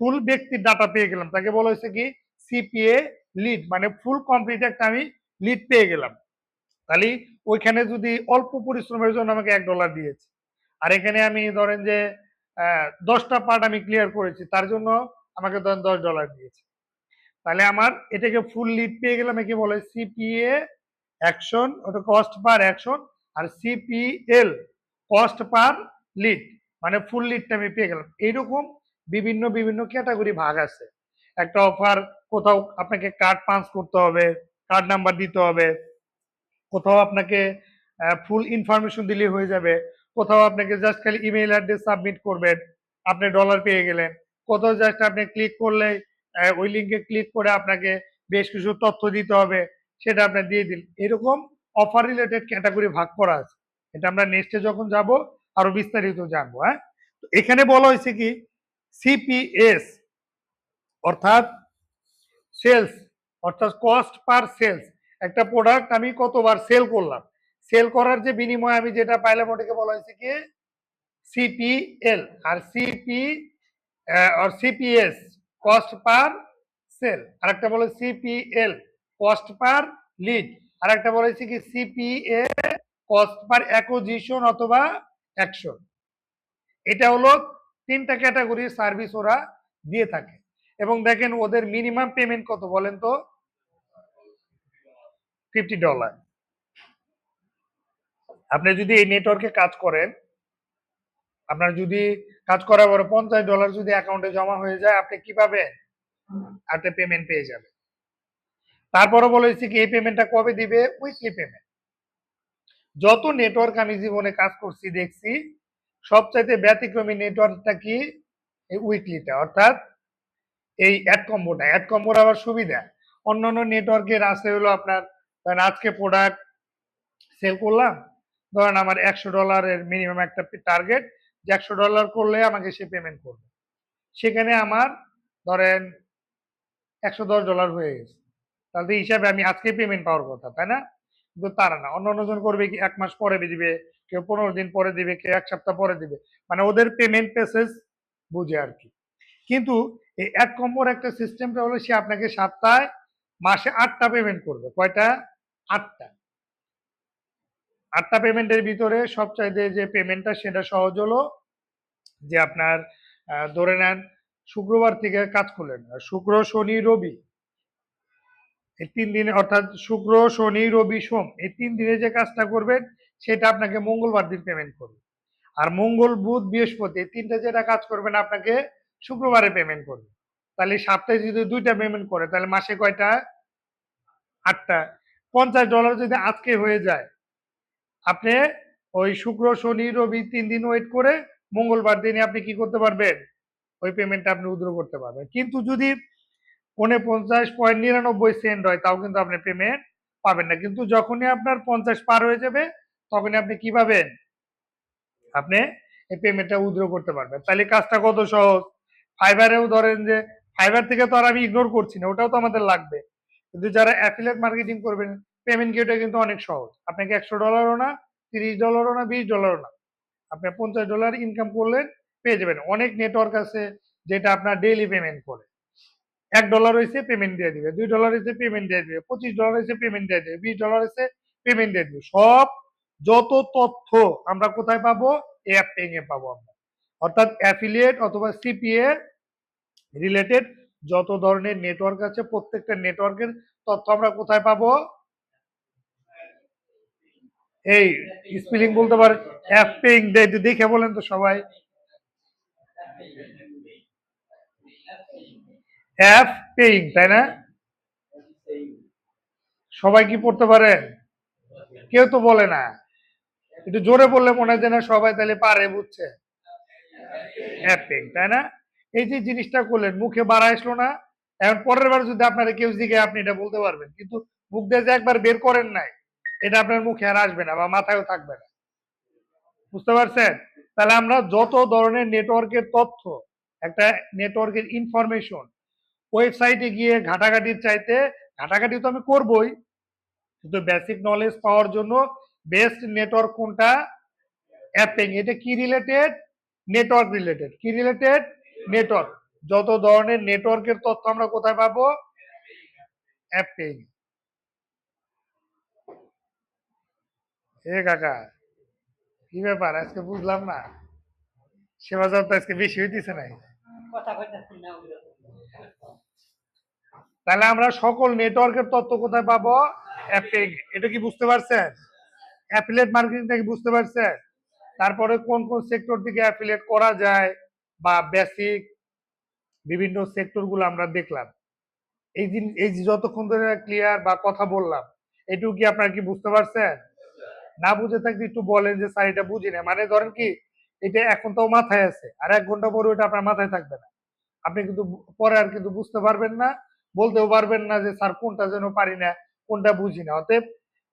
ফুল ব্যক্তির ডাটা পেয়ে গেলাম। তাকে বলা হয়েছে কি সিপিএ লিড, মানে ফুল কমপ্লিট একটা আমি লিড পেয়ে গেলাম। তাহলে ওইখানে যদি অল্প পরিশ্রমের জন্য আমাকে $1 দিয়েছে, আর এখানে আমি ধরেন যে 10টা পার্ট আমি ক্লিয়ার করেছি, তার জন্য আমাকে ধরেন $10 দিয়েছে, তাহলে আমার এটাকে ফুল লিড পেয়ে গেলাম। একে বলে সিপিএ অ্যাকশন, ওটা কস্ট পার অ্যাকশন। আর সিপিএল কস্ট পার লিড, মানে ফুল লিডটা আমি পেয়ে গেলাম। এইরকম বিভিন্ন বিভিন্ন ক্যাটাগরি ভাগ আছে। একটা অফার, কোথাও আপনাকে কার্ড পাঞ্চ করতে হবে, কার্ড নাম্বার দিতে হবে, কোথাও আপনাকে ফুল ইনফরমেশন দিলে হয়ে যাবে, কোথাও আপনাকে জাস্ট খালি ইমেল অ্যাড্রেস সাবমিট করবেন, আপনি $1 পেয়ে গেলেন, কোথাও জাস্ট আপনি ক্লিক করলে ওই লিঙ্কে ক্লিক করে আপনাকে বেশ কিছু তথ্য দিতে হবে, সেটা আপনি দিয়ে দিন। এরকম অফার রিলেটেড ক্যাটাগরি ভাগ করা আছে। এটা আমরা নেক্সটে যখন যাব আরো বিস্তারিত জানবো। হ্যাঁ, এখানে বলা হয়েছে কি সিপিএস অর্থাৎ সেলস, অর্থাৎ কস্ট পার সেলস। একটা প্রোডাক্ট আমি কতবার সেল করলাম, সেল করার যে বিনিময়ে আমি যেটা পাইলাম, ওটাকে বলা হয়েছে কি সিপিএল। আর সিপিএস কস্ট পার সেল, আর একটা বলে সিপিএল কস্ট পার লিড, আর একটা বলেছে কি সিপিএ কস্ট পার অ্যাকুইজিশন অথবা অ্যাকশন। এটা হলো 3টা ক্যাটাগরির সার্ভিস ওরা দিয়ে থাকে। এবং দেখেন ওদের মিনিমাম পেমেন্ট কত বলেন তো? $50। আপনি যদি এই নেটওয়ার্কে কাজ করেন, আপনার যদি কাজ করার পরে $50 যদি অ্যাকাউন্টে জমা হয়ে যায়, আপনি কি পাবেন? আপনি পেমেন্ট পেয়ে যাবেন। তারপরে বলেছি কি এই পেমেন্টটা কবে দিবে? Weekly payment. যত নেটওয়ার্ক আমি জীবনে কাজ করছি দেখছি, সবচাইতে ব্যতিক্রমী নেটওয়ার্কটা কি এই উইকলিটা, অর্থাৎ এই অ্যাড কম্বোটা। অ্যাড কম্বোর আবার সুবিধা অন্যান্য নেটওয়ার্কের আছে হলো আপনার, ধরেন আজকে প্রোডাক্ট সেল করলাম, ধরেন আমার $100 মিনিমাম একটা টার্গেট, যে $100 করলে আমাকে সে পেমেন্ট করবে। সেখানে আমার ধরেন $110 হয়ে গেছে, তাহলে হিসাবে আমি আজকে পেমেন্ট পাওয়ার কথা, তাই না? কিন্তু তারা না, অন্য জন করবে কি 1 মাস পরে দিবে, কেউ 15 দিন পরে দিবে, কেউ 1 সপ্তাহ পরে দিবে, মানে ওদের পেমেন্ট প্রসেস বুঝে আর কি। কিন্তু এই এক কম্বোর একটা সিস্টেমটা হলো সে আপনাকে সপ্তাহে মাসে 8টা পেমেন্ট করবে। কয়টা? 8টা। 8টা পেমেন্টের ভিতরে সবচাইতে যে পেমেন্টটা সেটা সহজ হলো যে আপনার ধরে নেন শুক্রবার থেকে কাজ করলেন, শুক্র শনি রবি এই 3 দিনে, অর্থাৎ শুক্র শনি রবি সোম এই 3 দিনে যে কাজটা করবেন, সেটা আপনাকে মঙ্গলবার দিন পেমেন্ট করবে। আর মঙ্গল বুধ বৃহস্পতি এই 3টা যেটা কাজ করবেন আপনাকে শুক্রবারে পেমেন্ট করবে। তাহলে সপ্তাহে যদি 2টা পেমেন্ট করে, তাহলে মাসে কয়টা? 8টা। $50 যদি আজকে হয়ে যায়, আপনি ওই শুক্র শনি রবি 3 দিন ওয়েট করে মঙ্গলবার দিনে আপনি কি করতে পারবেন? ওই পেমেন্টটা আপনি উইথড্র করতে পারবেন। কিন্তু যদি 49.99 হয়, তাও কিন্তু আপনি পেমেন্ট পাবেন না। কিন্তু যখনই আপনার 50 পার হয়ে যাবে, তখনই আপনি কি পাবেন? আপনি এই পেমেন্টটা উইথড্র করতে পারবেন। তাহলে কাজটা কত সহজ। ফাইবারেও ধরেন যে ফাইবার থেকে তো আর আমি ইগনোর করছি না, ওটাও তো আমাদের লাগবে। কিন্তু যারা অ্যাফিলিয়েট মার্কেটিং করবেন, পেমেন্ট গেটটা কিন্তু অনেক সহজ। আপনাকে $100 না, $30 না, $20 না, আপনি $50 ইনকাম করলেন পেয়ে যাবেন। অনেক নেটওয়ার্ক আছে যেটা আপনার ডেইলি পেমেন্ট করে। $1 হয়েছে পেমেন্ট দিয়ে দিবে, $2 হয়েছে পেমেন্ট দিয়ে দিবে, $25 হয়েছে পেমেন্ট দিয়ে দিবে, $20 হয়েছে পেমেন্ট দিয়ে দিবে। সব যত তথ্য আমরা কোথায় পাবো? এই অ্যাপ পেইং এ পাবো আমরা। অর্থাৎ অ্যাফিলিয়েট অথবা সিপিএ রিলেটেড যত ধরনের নেটওয়ার্ক আছে প্রত্যেকটা নেটওয়ার্কের তথ্য আমরা কোথায় পাবো? এই স্পেলিং বলতে পারে অ্যাপিং, দেখে বলেন তো সবাই। অ্যাপ পেইং, তাই না? সবাই কি পড়তে পারেন? কেউ তো বলে না। একটু জোরে বললে মনে হয় যে না সবাই তাহলে পারে, বুঝছে? অ্যাপিং, তাই না? এই যে জিনিসটা করলেন মুখে বাড়া আসলো না, এখন পরের বার যদি আপনারা কেউ জিজ্ঞাসা আপনি এটা বলতে পারবেন, কিন্তু মুখ দিয়ে যে একবার বের করেন নাই এটা আপনার মুখে আর আসবে না বা মাথায়ও থাকবে না। বুঝতে পারছেন? তাহলে আমরা যত ধরনের নেটওয়ার্কের তথ্য, একটা নেটওয়ার্কের ইনফরমেশন ওয়েবসাইটে গিয়ে ঘাটাঘাটির চাইতে, ঘাটাঘাটি তো আমি করবই, কিন্তু বেসিক নলেজ পাওয়ার জন্য বেস্ট নেটওয়ার্ক কোনটা? অ্যাপিং। এটা কি রিলেটেড? Network related. কি রিলেটেড? নেটওয়ার্ক। যত ধরনের নেটওয়ার্কের তথ্য আমরা কোথায় পাবো? অ্যাপিং। এ কাকা, কি ব্যাপার আজকে বুঝলাম না, সেবা তো আজকে বেশি হইতেছে নাই? তাহলে আমরা সকল নেটওয়ার্কের তথ্য কোথায় পাবো? অ্যাপিং। এটা কি বুঝতে পারছেন? অ্যাফিলিয়েট মার্কেটিংটা কি বুঝতে পারছেন? তারপরে কোন কোন সেক্টর থেকে অ্যাফিলিয়েট করা যায় বা বেসিক বিভিন্ন সেক্টর গুলো আমরা দেখলাম। এই যে যতক্ষণ ধরে ক্লিয়ার বা কথা বললাম, এটুকু কি আপনারা কি বুঝতে পারছেন? না বুঝে থাকলে একটু বলেন যে স্যার এটা বুঝি না, মানে ধরেন কি এটা এখন তো মাথায় আছে আর 1 ঘন্টা পরে ওটা আপনার মাথায় থাকবে না, আপনি কিন্তু পরে আর কিন্তু বুঝতে পারবেন না, বলতেও পারবেন না যে স্যার কোনটা যেন পারি না, কোনটা বুঝি না। অতএব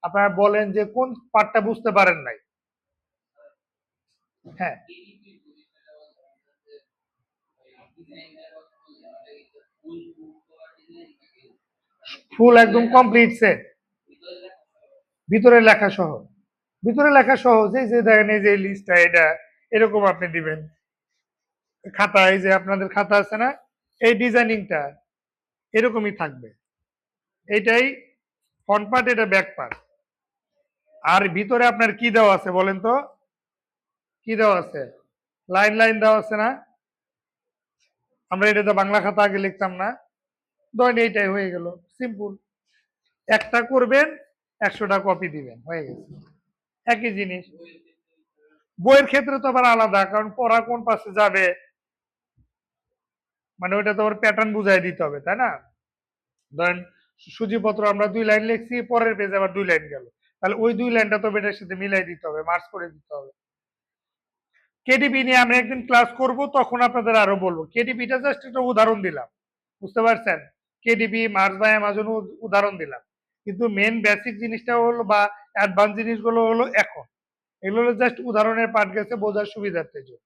আপনারা বলেন যে কোন পার্টটা বুঝতে পারেন নাই। হ্যাঁ, ফুল একদম কমপ্লিট সেট, ভিতরে লেখা সহ। ভিতরে লেখা সহ যে দেখেন এই যে লিস্টটা এটা এরকম আপনি দিবেন খাতা, এই যে আপনাদের খাতা আছে না, এই ডিজাইনিংটা এরকমই থাকবে। এটাই ফ্রন্ট পার্ট, এটা ব্যাক পার্ট। আর ভিতরে আপনার কি দেওয়া আছে বলেন তো? কি দেওয়া আছে? লাইন লাইন দেওয়া আছে না? আমরা এটা তো বাংলা খাতা আগে লিখতাম না, ধরেন এইটাই হয়ে গেল, সিম্পল। একটা করবেন, 100টা কপি দিবেন, হয়ে গেছে। একই জিনিস। বইয়ের ক্ষেত্রে তো আবার আলাদা, কারণ পড়া কোন পাশে যাবে মানে ওইটা তো আবার প্যাটার্ন বুঝাই দিতে হবে, তাই না? ধরেন সূচিপত্র আমরা 2 লাইন লিখছি, পরের পেজে আবার 2 লাইন গেল, তাহলে ওই 2 লাইনটা তো এটার সাথে মিলাই দিতে হবে, মার্চ করে দিতে হবে। কেডিপি নিয়ে আমরা একদিন ক্লাস করব, তখন আপনাদের আরো বলবো। কেডিপিটা জাস্ট একটা উদাহরণ দিলাম, বুঝতে পারছেন? কেডিপি, মার্চ বা অ্যামাজন উদাহরণ দিলাম, কিন্তু মেন বেসিক জিনিসটা হলো বা অ্যাডভান্স জিনিসগুলো হলো এখন, এগুলো হলো জাস্ট উদাহরণের পার্ট গেছে বোঝার সুবিধার্থে জন্য।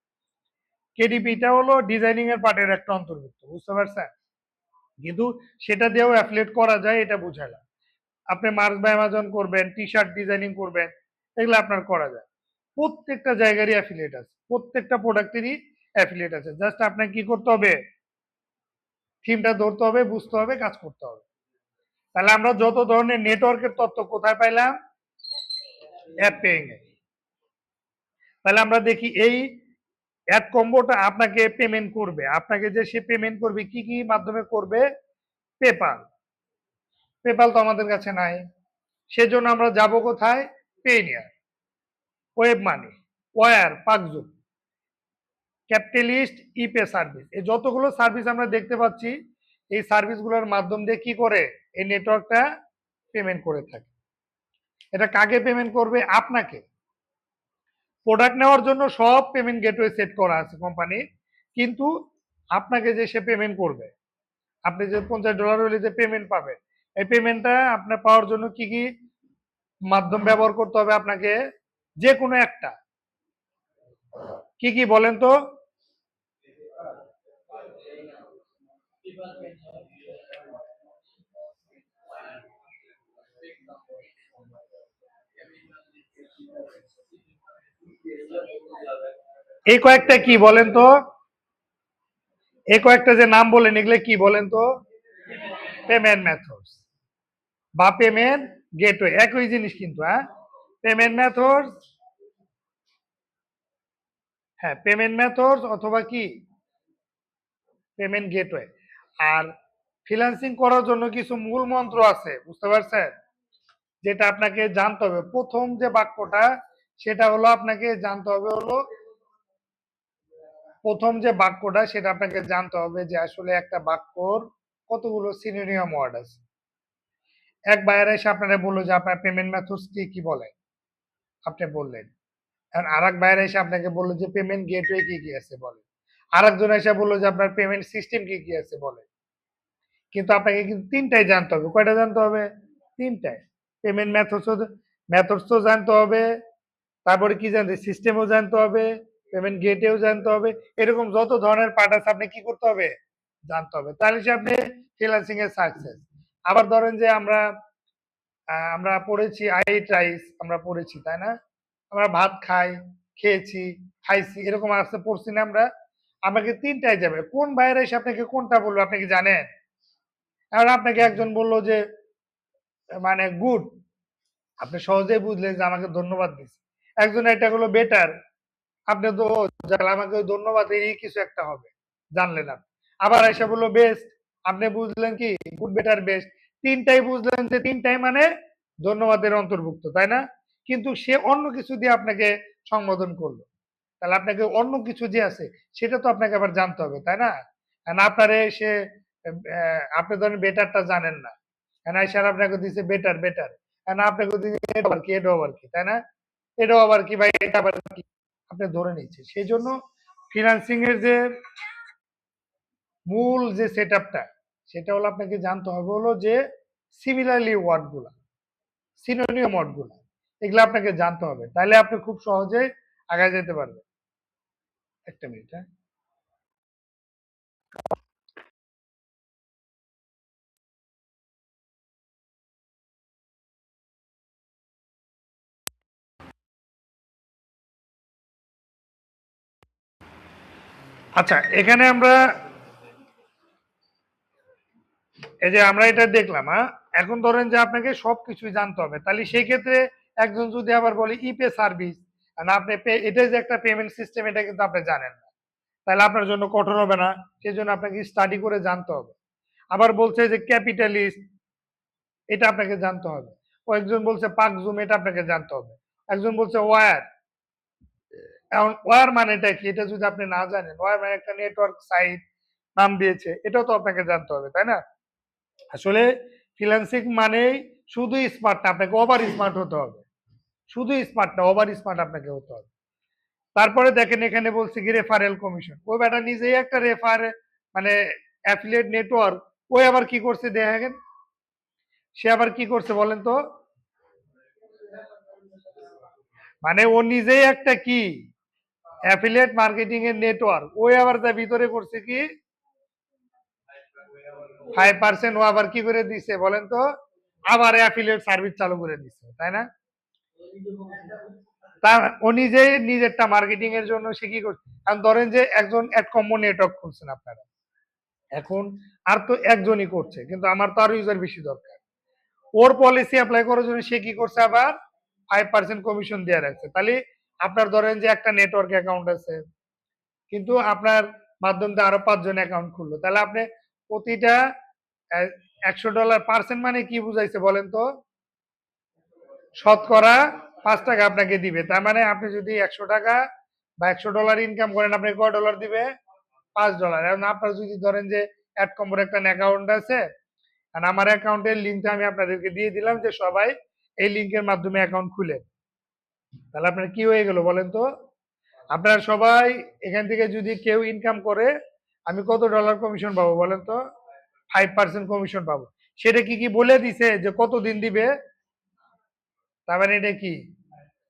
কেডিপিটা হলো ডিজাইনিং এর পার্টের একটা অন্তর্ভুক্ত, বুঝতে পারছেন? কিন্তু সেটা দিয়েও অ্যাফিলিয়েট করা যায়, এটা বুঝালাম। আপনি মার্চ বা অ্যামাজন করবেন, টি শার্ট ডিজাইনিং করবেন, এগুলো আপনার করা যায়। প্রত্যেকটা জায়গারই অ্যাফিলিয়েট আছে, প্রত্যেকটা প্রোডাক্টেরই অ্যাফিলিয়েট আছে, জাস্ট আপনাকে কি করতে হবে? থিমটা ধরতে হবে, বুঝতে হবে, কাজ করতে হবে। তাহলে আমরা যত ধরনের নেটওয়ার্কের তথ্য কোথায় পাইলাম? অ্যাপিং এ। তাহলে আমরা দেখি এই অ্যাড কম্বোটা আপনাকে পেমেন্ট করবে, আপনাকে যে সে পেমেন্ট করবে কি কি মাধ্যমে করবে? পেপাল। পেপাল তো আমাদের কাছে নাই, সেজন্য আমরা যাব কোথায়? পেনিয়ার, web money, war, পাকজুম, capitalist, ইপে service, এই যতগুলো সার্ভিস আমরা দেখতে পাচ্ছি, এই সার্ভিসগুলোর মাধ্যম দিয়ে কি করে এই নেটওয়ার্কটা পেমেন্ট করে থাকে। এটা কাকে পেমেন্ট করবে? আপনাকে। প্রোডাক্ট নেওয়ার জন্য সব পেমেন্ট গেটওয়ে সেট করা আছে কোম্পানি, কিন্তু আপনাকে যে সে পেমেন্ট করবে, আপনি যে $50 হলে যে পেমেন্ট পাবেন, এই পেমেন্টটা আপনার পাওয়ার জন্য কি কি মাধ্যম ব্যবহার করতে হবে আপনাকে? যে কোনো একটা। কি কি বলেন তো? এই কয়েকটা কি বলেন তো? এই কয়েকটা যে নাম বলেন এগুলো কি বলেন তো? পেমেন্ট মেথডস বা পেমেন্ট গেটওয়ে, একই জিনিস কিন্তু। হ্যাঁ, পেমেন্ট মেথডস, হ্যাঁ পেমেন্ট মেথডস অথবা কি পেমেন্ট গেটওয়ে। আর ফ্রিল্যান্সিং করার জন্য কিছু মূল মন্ত্র আছে, বুঝতে পারছেন? যেটা আপনাকে জানতে হবে। প্রথম যে বাক্যটা সেটা হলো আপনাকে জানতে হবে হলো প্রথম যে বাক্যটা সেটা আপনাকে জানতে হবে যে আসলে একটা বাক্যর কতগুলো সিনোনিয়াম ওয়ার্ড আছে। এক বায়ার এসে আপনারা বললো যে আপনার পেমেন্ট মেথডস কি কি বলে, আপনি বললেন। আর আরেক বায়ার এসে আপনাকে বললো যে পেমেন্ট গেটওয়ে কি কি আছে বলে। আরেকজন এসে বললো যে আপনার পেমেন্ট সিস্টেম কি কি আছে বলে। কিন্তু আপনাকে কিন্তু তিনটাই জানতে হবে। কয়টা জানতে হবে? তিনটাই। পেমেন্ট মেথডস তো জানতে হবে, তারপরে কি জানতে সিস্টেমও জানতে হবে, পেমেন্ট গেটেও জানতে হবে। এরকম যত ধরনের পার্ট আছে আপনি কি করতে হবে? জানতে হবে। তাহলে সে আপনি ফ্রিল্যান্সিং এর সাকসেস। আবার ধরেন যে আমরা পড়েছি আইট রাইস, আমরা পড়েছি তাই না? আমরা ভাত খাই, খেয়েছি, খাইছি, এরকম আসতে পড়ছি না আমরা? আমাকে তিনটাই যাবে। কোন বাইরে এসে আপনাকে কোনটা বলবো আপনি কি জানেন? আর আপনাকে একজন বললো যে মানে গুড, আপনি সহজেই বুঝলেন যে আমাকে ধন্যবাদ দিচ্ছে। একজন এটা হলো বেটার, আপনি তো আমাকে ধন্যবাদ এই কিছু একটা হবে, জানলেন আপনি। আবার এসে বললো বেস্ট, আপনি বুঝলেন কি গুড বেটার বেস্ট, তিনটাই বুঝলেন যে তিনটাই মানে ধন্যবাদের অন্তর্ভুক্ত, তাই না? কিন্তু সে অন্য কিছু দিয়ে আপনাকে সম্বোধন করলো, তাহলে আপনাকে অন্য কিছু যে আছে সেটা তো আপনাকে আবার জানতে হবে, তাই না? আপনারে সে আপনি ধরেন বেটারটা জানেন না, স্যার আপনাকে দিচ্ছে বেটার বেটার, আপনাকে দিচ্ছে এটা আবার কি, এটাও আবার কি, তাই না? এটাও আবার কি ভাই, এটা আবার কি, আপনি ধরে নিচ্ছে। সেই জন্য ফিনান্সিং এর যে মূল যে সেট আপটা সেটা হলো আপনাকে জানতে হবে হলো যে সিমিলারলি ওয়ার্ড গুলা, সিনোনিয়াম ওয়ার্ড গুলা, এগুলো আপনাকে জানতে হবে, তাহলে আপনি খুব সহজে আগায় যেতে পারবেন। একটা মিনিট, হ্যাঁ। আচ্ছা, এখানে আমরা এই যে আমরা এটা দেখলাম, হ্যাঁ। এখন ধরেন যে আপনাকে সবকিছুই জানতে হবে, তাহলে সেই ক্ষেত্রে একজন যদি আবার বলে ইপে সার্ভিস, আপনি এটা যে একটা পেমেন্ট সিস্টেম এটা কিন্তু আপনি জানেন না, তাহলে আপনার জন্য কঠোর হবে না? সেই জন্য আপনাকে স্টাডি করে জানতে হবে। আবার বলছে যে ক্যাপিটালিস্ট, এটা আপনাকে জানতে হবে। ও একজন বলছে পাকজুম, এটা আপনাকে জানতে হবে। একজন বলছে ওয়্যার, এখন ওয়্যার মানেটা কি এটা যদি আপনি না জানেন, ওয়্যার মানে একটা নেটওয়ার্ক সাইট নাম দিয়েছে, এটাও তো আপনাকে জানতে হবে, তাই না? আসলে ফ্রিল্যান্সিং মানেই শুধু স্মার্ট না, আপনাকে ওভার স্মার্ট হতে হবে। শুধু স্মার্ট না, ওভার স্মার্ট আপনাকে হতে হবে। তারপরে দেখেন এখানে বলছে কি রেফারেল কমিশন, ওই বেটা নিজেই একটা মানে অ্যাফিলিয়েট নেটওয়ার্ক, ওই আবার কি করছে দেখেন, সে আবার কি করছে বলেন তো? মানে ও নিজেই একটা কি অ্যাফিলিয়েট মার্কেটিং এর নেটওয়ার্ক, ওই আবার তার ভিতরে করছে কি 5% ও আবার কি করে দিছে বলেন তো? আবার অ্যাফিলিয়েট সার্ভিস চালু করে দিছে, তাই না? তার ও নিজেই নিজেরটা মার্কেটিং এর জন্য সে কি করছে, কারণ ধরেন যে একজন অ্যাড কম্বো নেটওয়ার্ক খুলছেন আপনারা, এখন আর তো একজনই করছে, কিন্তু আমার তো আরো ইউজার বেশি দরকার। ওর পলিসি অ্যাপ্লাই করার জন্য সে কি করছে আবার 5% কমিশন দিয়ে রাখছে। তাহলে আপনার ধরেন যে একটা নেটওয়ার্ক অ্যাকাউন্ট আছে, কিন্তু আপনার মাধ্যম দিয়ে আরো 5 জন অ্যাকাউন্ট খুললো, তাহলে আপনি প্রতিটা $100 পার্সেন্ট মানে কি বুঝাইছে বলেন তো? শতকরা 5 টাকা আপনাকে দিবে। তার মানে আপনি যদি 100 টাকা বা $100 ইনকাম করেন, আপনি কয় ডলার দিবে? $5। এখন আপনার যদি ধরেন যে অ্যাড কম্বোর একটা অ্যাকাউন্ট আছে, আর আমার অ্যাকাউন্টের লিঙ্কটা আমি আপনাদেরকে দিয়ে দিলাম যে সবাই এই লিঙ্কের মাধ্যমে অ্যাকাউন্ট খুলে, তাহলে আপনার কি হয়ে গেল বলেন তো? আপনারা সবাই এখান থেকে যদি কেউ ইনকাম করে, আমি কত ডলার কমিশন পাবো বলেন তো? 5% কমিশন পাবো। সেটা কি কি বলে দিছে যে কতদিন দিবে? তার মানে এটা কি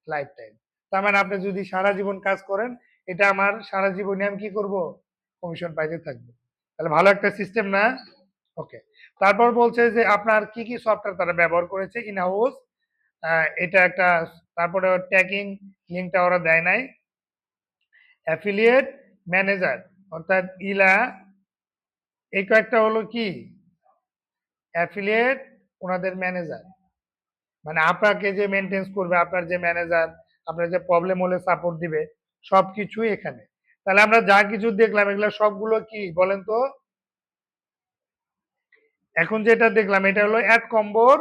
লাইফ টাইম। তার মানে আপনি যদি সারা জীবন কাজ করেন, এটা আমার সারা জীবনে আমি কি করব? কমিশন পাইতে থাকবো। তাহলে ভালো একটা সিস্টেম না? ওকে। তারপর বলছে যে আপনার কি কি সফটওয়্যার তারা ব্যবহার করেছে ইন হাউস, এটা একটা। তারপরে ট্যাগিং লিঙ্কটা ওরা দেয় নাই। অ্যাফিলিয়েট ম্যানেজার অর্থাৎ ইলা, এই কয়েকটা হলো কি অ্যাফিলিয়েট ওনাদের ম্যানেজার, মানে আপনাকে যে মেনটেন্স করবে, আপনার যে ম্যানেজার, আপনার যে প্রবলেম হলে সাপোর্ট দিবে, সবকিছুই এখানে। তাহলে আমরা যা কিছু দেখলাম এগুলো সবগুলো কি বলেন তো? এখন যেটা দেখলাম এটা হলো অ্যাড কম্বোর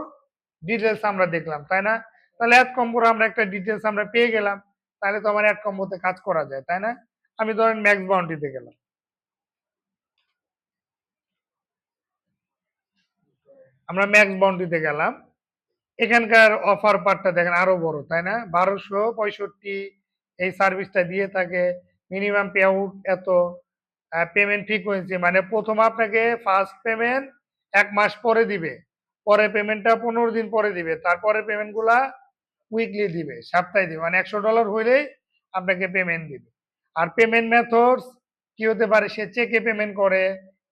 ডিটেলস আমরা দেখলাম, তাই না? তাহলে অ্যাড কম্বোর আমরা একটা ডিটেলস আমরা পেয়ে গেলাম, তাহলে তো আমার অ্যাড কম্বোতে কাজ করা যায়, তাই না? আমি ধরেন ম্যাক্স বাউন্ডারিতে গেলাম, আমরা ম্যাক্স বাউন্ডারিতে গেলাম, এখানকার অফার পার্টটা দেখেন আরো বড়, তাই না? 1265 এই সার্ভিসটা দিয়ে থাকে, মিনিমাম পে আউট এত, পেমেন্ট ফ্রিকোয়েন্সি মানে প্রথম আপনাকে ফার্স্ট পেমেন্ট 1 মাস পরে দিবে, পরে পেমেন্টটা 15 দিন পরে দিবে, তারপরে পেমেন্ট গুলা উইকলি দিবে, সপ্তাহে দিবে, মানে $100 হইলেই আপনাকে পেমেন্ট দিবে। আর পেমেন্ট মেথডস কি হতে পারে, সে চেকে পেমেন্ট করে,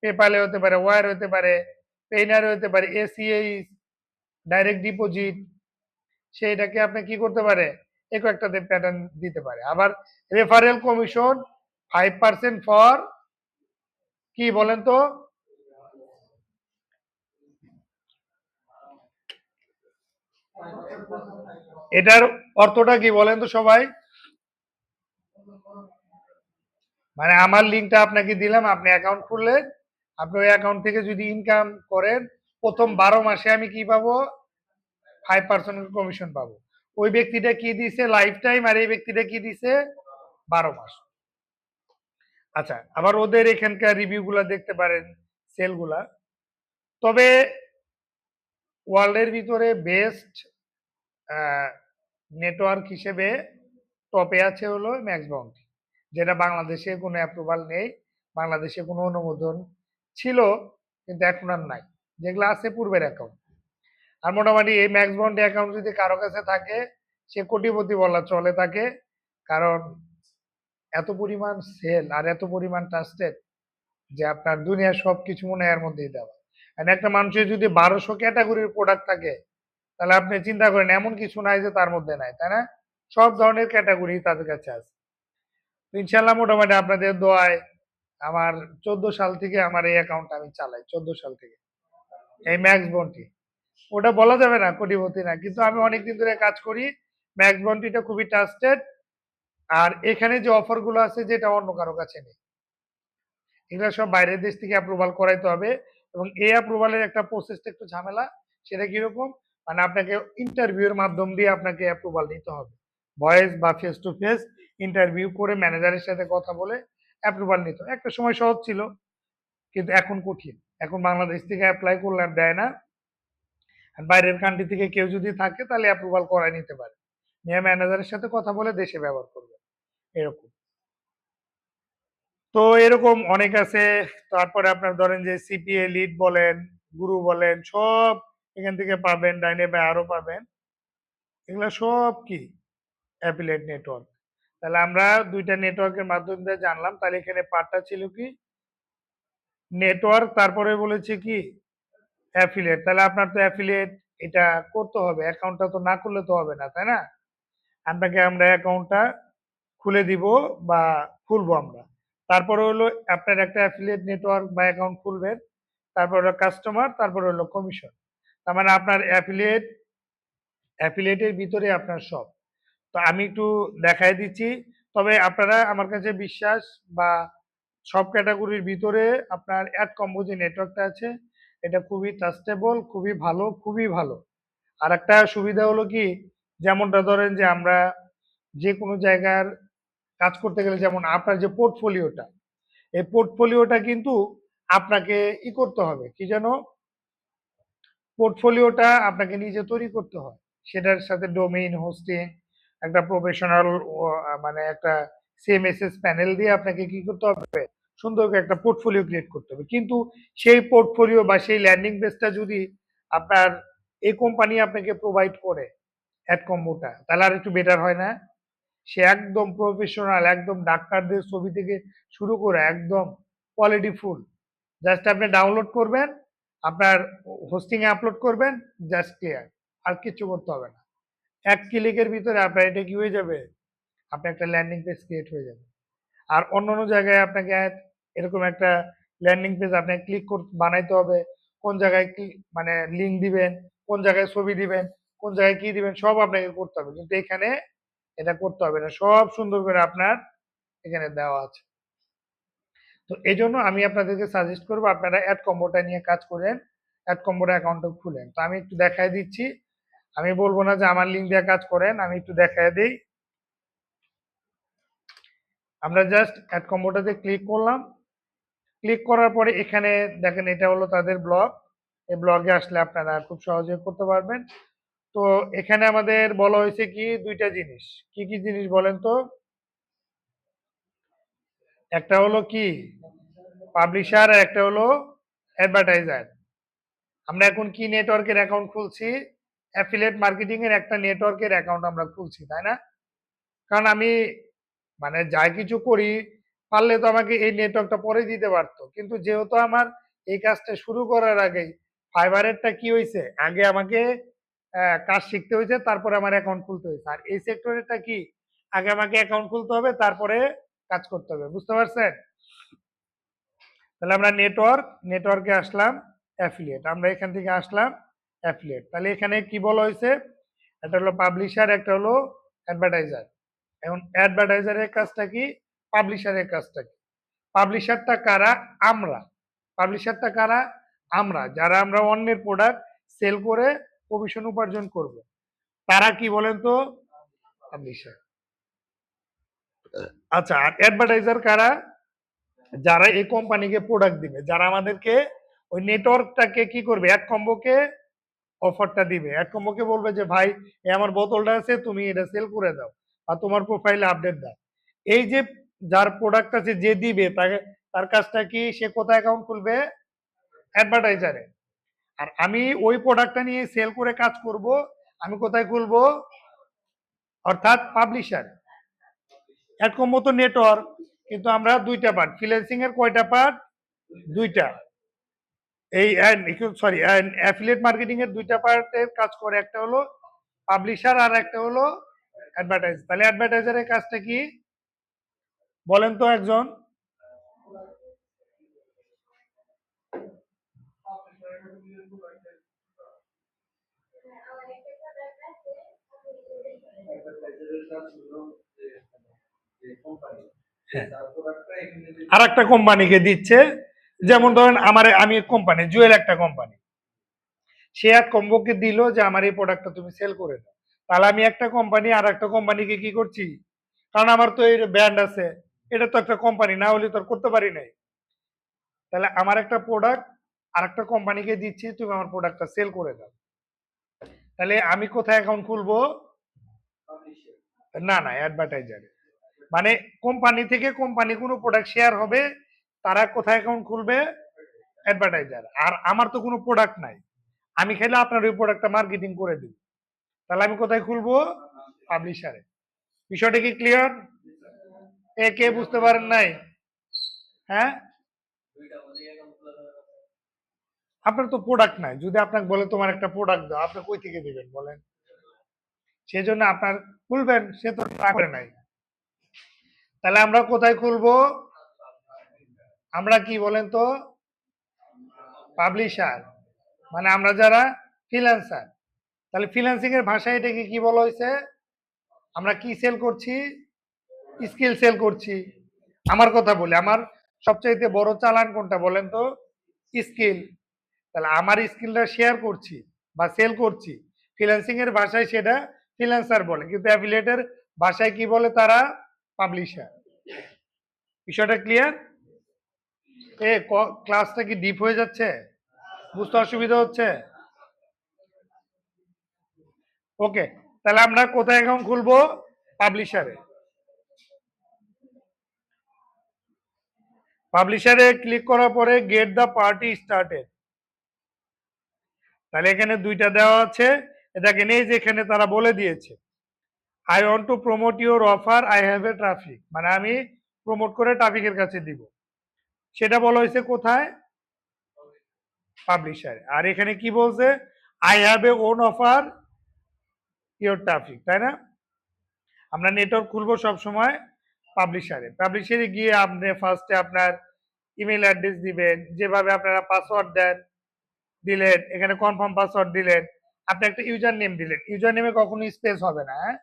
পেপালে হতে পারে, ওয়ার হতে পারে, পেইনারে হতে পারে, এসিএইচ, ডাইরেক্ট ডিপোজিট, সেইটাকে আপনি কি করতে পারে, একটা প্যাটার্ন দিতে পারে। আবার রেফারেল কমিশন 5% ফর, কি বলেন তো, এটার অর্থটা কি বলেন তো সবাই? মানে আমার লিঙ্কটা আপনাকে দিলাম, আপনি অ্যাকাউন্ট খুললেন, আপনি ওই অ্যাকাউন্ট থেকে যদি ইনকাম করেন, প্রথম 12 মাসে আমি কি পাবো, 5% কমিশন পাবো। ওই ব্যক্তিটা কি দিছে লাইফ টাইম, আর এই ব্যক্তিটা কি দিছে 12 মাস। আচ্ছা, আবার ওদের এখানকার রিভিউ গুলা দেখতে পারেন, সেল গুলা। তবে ওয়ার্ল্ডের ভিতরে বেস্ট নেটওয়ার্ক হিসেবে টপে আছে হলো ম্যাক্স বাউন্ডারি, যেটা বাংলাদেশে কোনো অ্যাপ্রুভাল নেই, বাংলাদেশে কোনো অনুমোদন ছিল কিন্তু এখন আর নাই, যেগুলো আছে পূর্বের অ্যাকাউন্ট। আর মোটামুটি এই ম্যাক্স বাউন্ডারি অ্যাকাউন্ট যদি কারো কাছে থাকে, সে কোটিপতি বলা চলে থাকে, কারণ এত পরিমাণ সেল আর এত পরিমাণ ট্রাস্টেড যে আপনার দুনিয়ার সবকিছু মনে হয় এর মধ্যেই দেওয়া। আর একটা মানুষের যদি 1200 ক্যাটাগরির প্রোডাক্ট থাকে, তাহলে আপনি চিন্তা করেন এমন কিছু নাই যে তার মধ্যে নাই, তাই না? সব ধরনের ক্যাটাগরি তাদের কাছে আছে। তো ইনশাল্লাহ মোটামুটি আপনাদের দোয়ায় আমার 14 সাল থেকে আমার এই অ্যাকাউন্ট আমি চালাই, 14 সাল থেকে এই ম্যাক্স বন্টি। ওটা বলা যাবে না কোটিপতি না, কিন্তু আমি অনেকদিন ধরে কাজ করি, ম্যাক্স বন্টিটা খুবই ট্রাস্টেড। আর এখানে যে অফার গুলো আছে যেটা অন্য কারো কাছে নেই, এগুলো সব বাইরের দেশ থেকে অ্যাপ্রুভাল করাইতে হবে, এবং এই অ্যাপ্রুভালের একটা প্রসেসটা একটু ঝামেলা। সেটা কিরকম, মানে আপনাকে ইন্টারভিউ এর মাধ্যম দিয়ে আপনাকে অ্যাপ্রুভাল নিতে হবে, ভয়েস বা ফেস টু ফেস ইন্টারভিউ করে ম্যানেজারের সাথে কথা বলে অ্যাপ্রুভাল নিতে হবে। একটা সময় সহজ ছিল, কিন্তু এখন কঠিন। এখন বাংলাদেশ থেকে অ্যাপ্লাই করলে আর দেয় না, আর বাইরের কান্ট্রি থেকে কেউ যদি থাকে তাহলে অ্যাপ্রুভাল করাই নিতে পারে, নিয়ে ম্যানেজারের সাথে কথা বলে দেশে ব্যবহার করবে, এরকম। তো এরকম অনেক আছে। তারপরে আপনার ধরেন যে সিপিএ লিড বলেন, গুরু বলেন, সব এখান থেকে পাবেন, ডাইনে বা আরো পাবেন, এগুলা সব কি অ্যাফিলিয়েট নেটওয়ার্ক। তাহলে আমরা দুইটা নেটওয়ার্কের মাধ্যম দিয়ে জানলাম, তাহলে এখানে পার্টটা ছিল কি নেটওয়ার্ক, তারপরে বলেছে কি অ্যাফিলিয়েট। তাহলে আপনার তো অ্যাফিলিয়েট এটা করতে হবে, অ্যাকাউন্টটা তো না করলে তো হবে না, তাই না? আপনাকে আমরা অ্যাকাউন্টটা খুলে দিব বা খুলবো আমরা। তারপরে হলো আপনার একটা অ্যাফিলিয়েট নেটওয়ার্ক বা অ্যাকাউন্ট খুলবেন, তারপর হলো কাস্টমার, তারপর হলো কমিশন। তার মানে আপনার অ্যাফিলিয়েটের ভিতরে আপনার সব। তো আমি একটু দেখাই দিচ্ছি। তবে আপনারা আমার কাছে বিশ্বাস বা সব ক্যাটাগরির ভিতরে আপনার অ্যাড কম্বো যে নেটওয়ার্কটা আছে, এটা খুবই ট্রাস্টেবল, খুবই ভালো, খুবই ভালো। আর একটা সুবিধা হলো কি, যেমনটা ধরেন যে আমরা যে কোনো জায়গার কাজ করতে গেলে, যেমন আপনার যে পোর্টফোলিওটা, এই পোর্টফোলিওটা কিন্তু আপনাকে করতে হবে, কি যেন, পোর্টফোলিওটা আপনাকে নিজে তৈরি করতে হয়। সেটার সাথে ডোমেইন হোস্টিং, একটা প্রফেশনাল মানে একটা সিএমএসএস প্যানেল দিয়ে আপনাকে কি করতে হবে, সুন্দর করে একটা পোর্টফোলিও ক্রিয়েট করতে হবে। কিন্তু সেই পোর্টফোলিও বা সেই ল্যান্ডিং পেজটা যদি আপনার এই কোম্পানি আপনাকে প্রোভাইড করে অ্যাড কম্বোটা, তাহলে আর একটু বেটার হয় না? সে একদম প্রফেশনাল, একদম ডাক্তারদের ছবি থেকে শুরু করে একদম কোয়ালিটি ফুল, জাস্ট আপনি ডাউনলোড করবেন, আপনার হোস্টিং এ আপলোড করবেন, জাস্ট ক্লিয়ার, আর কিছু করতে হবে না। এক ক্লিকের ভিতরে আপনার এটা কি হয়ে যাবে, আপনার একটা ল্যান্ডিং পেজ ক্রিয়েট হয়ে যাবে। আর অন্যান্য জায়গায় আপনাকে এরকম একটা ল্যান্ডিং পেজ আপনাকে বানাইতে হবে, কোন জায়গায় কি মানে লিঙ্ক দিবেন, কোন জায়গায় ছবি দিবেন, কোন জায়গায় কি দিবেন, সব আপনাকে করতে হবে, কিন্তু এখানে এটা করতে হবে না, সব সুন্দর করে আপনার এখানে দেওয়া আছে। তো এই জন্য আমি আপনাদেরকে সাজেস্ট করবো আপনারা অ্যাড কম্বোটা নিয়ে কাজ করেন, অ্যাড কম্বোর অ্যাকাউন্টটা খুলেন। তো আমি একটু দেখাই দিচ্ছি, আমি বলবো না যে আমার লিঙ্ক দিয়ে কাজ করেন, আমি একটু দেখাই দিই। আমরা জাস্ট অ্যাড কম্বোটাতে ক্লিক করলাম, ক্লিক করার পরে এখানে দেখেন এটা হলো তাদের ব্লগ। এই ব্লগে আসলে আপনারা খুব সহজে করতে পারবেন। তো এখানে আমাদের বলা হয়েছে কি দুইটা জিনিস, কি কি জিনিস বলেন তো? একটা হলো কি পাবলিশার আর একটা হলো অ্যাডভার্টাইজার। আমরা এখন কি নেটওয়ার্কের অ্যাকাউন্ট খুলছি? অ্যাফিলিয়েট মার্কেটিং এর একটা নেটওয়ার্কের অ্যাকাউন্ট আমরা খুলছি, তাই না? কারণ আমি মানে যা কিছু করি পারলে তো আমাকে এই নেটওয়ার্কটা পরে দিতে পারতো, কিন্তু যেহেতু আমার এই কাজটা শুরু করার আগেই ফাইবারেরটা কি হয়েছে, আগে আমাকে কাজ শিখতে হয়েছে, তারপরে আমার অ্যাকাউন্ট খুলতে হয়েছে। আর এই সেক্টরেরটা কি, আগে আমাকে অ্যাকাউন্ট খুলতে হবে তারপরে কাজ করতে হবে, বুঝতে পারছেন? তাহলে আমরা নেটওয়ার্কে আসলাম, অ্যাফিলিয়েট, আমরা এখান থেকে আসলাম অ্যাফিলিয়েট। তাহলে এখানে কি বলা হয়েছে, একটা হলো পাবলিশার, একটা হলো অ্যাডভার্টাইজার। এখন অ্যাডভার্টাইজারের কাজটা কি, পাবলিশারের কাজটা কি? পাবলিশারটা কারা? আমরা। পাবলিশারটা কারা? আমরা, যারা আমরা অন্যের প্রোডাক্ট সেল করে কমিশন উপার্জন করব, তারা কি বলেন তো? পাবলিশার। আচ্ছা, আর অ্যাডভার্টাইজার কারা? যারা এই কোম্পানিকে প্রোডাক্ট দিবে, যারা আমাদেরকে ওই নেটওয়ার্কটাকে কি করবে, এক কম্বোকে অফারটা দিবে, এক কম্বোকে বলবে যে ভাই এই আমার বোতলটা আছে, তুমি এটা সেল করে দাও বা তোমার প্রোফাইলে আপডেট দাও। এই যে যার প্রোডাক্ট আছে যে দিবে, তাকে তার কাজটা কি, সে কোথায় অ্যাকাউন্ট খুলবে? অ্যাডভার্টাইজারে। আর আমি ওই প্রোডাক্টটা নিয়ে সেল করে কাজ করব, আমি কোথায় খুলবো? অর্থাৎ পাবলিশার। এরকম মতো নেটওয়ার্ক, কিন্তু আমরা দুইটা পার্ট, ফ্রিল্যান্সিং এর কয়টা পার্ট? দুইটা। এই সরি, অ্যাফিলিয়েট মার্কেটিং এর দুইটা পার্টের কাজ করে, একটা হলো পাবলিশার আর একটা হলো অ্যাডভার্টাইজ। তাহলে অ্যাডভার্টাইজারের কাজটা কি বলেন তো একজন? হ্যাঁ, আর একটা কোম্পানিকে দিচ্ছে, যেমন ধরেন আমি কোম্পানি জুয়েল, একটা কোম্পানি, সে এক কম্বোকে দিল যে আমার এই প্রোডাক্টটা তুমি সেল করে দাও। তাহলে আমি একটা কোম্পানি আর একটা কোম্পানিকে কি করছি, কারণ আমার তো এই ব্র্যান্ড আছে, এটা তো একটা কোম্পানি, না হলে তো আর করতে পারি নাই। তাহলে আমার একটা প্রোডাক্ট আর একটা কোম্পানিকে দিচ্ছি, তুমি আমার প্রোডাক্টটা সেল করে দাও। তাহলে আমি কোথায় অ্যাকাউন্ট খুলবো? না না, অ্যাডভার্টাইজারে। মানে কোম্পানি থেকে কোম্পানি কোনো প্রোডাক্ট শেয়ার হবে, তারা কোথায় অ্যাকাউন্ট খুলবে? অ্যাডভার্টাইজার। আর আমার তো কোনো প্রোডাক্ট নাই, আমি খেলে আপনার ওই প্রোডাক্টটা মার্কেটিং করে দিব, তাহলে আমি কোথায় খুলবো? পাবলিশারে। বিষয়টা কি ক্লিয়ার? এ কে বুঝতে পারেন নাই? হ্যাঁ, আপনার তো প্রোডাক্ট নাই, যদি আপনাকে বলে তোমার একটা প্রোডাক্ট দাও, আপনি কই থেকে দিবেন বলেন? সেই জন্য আপনার খুলবেন, সে তো না করে নাই। তাহলে আমরা কোথায় খুলবো? আমরা কি বলেন তো? পাবলিশার। মানে আমরা যারা ফ্রিল্যান্সার। তাহলে ফ্রিল্যান্সিং এর ভাষায় এটাকে কি বলা হয়েছে? আমরা কি সেল করছি? স্কিল সেল করছি। আমার কথা বলি, আমার সবচাইতে বড় চালান কোনটা বলেন তো? স্কিল। তাহলে আমার স্কিলটা শেয়ার করছি বা সেল করছি, ফ্রিল্যান্সিং এর ভাষায় সেটা ফ্রিল্যান্সার বলে, কিন্তু অ্যাফিলিয়েটের ভাষায় কি বলে তারা? পাবলিশার। বিষয়টা ক্লিয়ার? এ ক্লাসটা কি ডিপ হয়ে যাচ্ছে? বুঝতে অসুবিধা হচ্ছে? ওকে, তাহলে আমরা কোথায় অ্যাকাউন্ট খুলবো? পাবলিশারে। পাবলিশারে ক্লিক করার পরে গেট দ্য পার্টি স্টার্টেড, তাহলে এখানে দুইটা দেওয়া আছে, এটাকে নেই, যেখানে তারা বলে দিয়েছে I want to promote your offer, I have A traffic, মানে আমি প্রমোট করে ট্রাফিকের কাছে দিব, সেটা বলা হয়েছে কোথায়? পাবলিশারে। আর এখানে কি বলছে? I have a own offer your traffic, তাই না? আমরা নেটওয়ার্ক খুলবো সব সময় পাবলিশারে। পাবলিশারে গিয়ে আপনি ফার্স্টে আপনার ইমেল অ্যাড্রেস দিবেন, যেভাবে আপনারা পাসওয়ার্ড দেন, দিলেন, এখানে কনফার্ম পাসওয়ার্ড দিলেন, আপনি একটা ইউজার নেম দিলেন, ইউজার নেমে কখনো স্পেস হবে না, হ্যাঁ,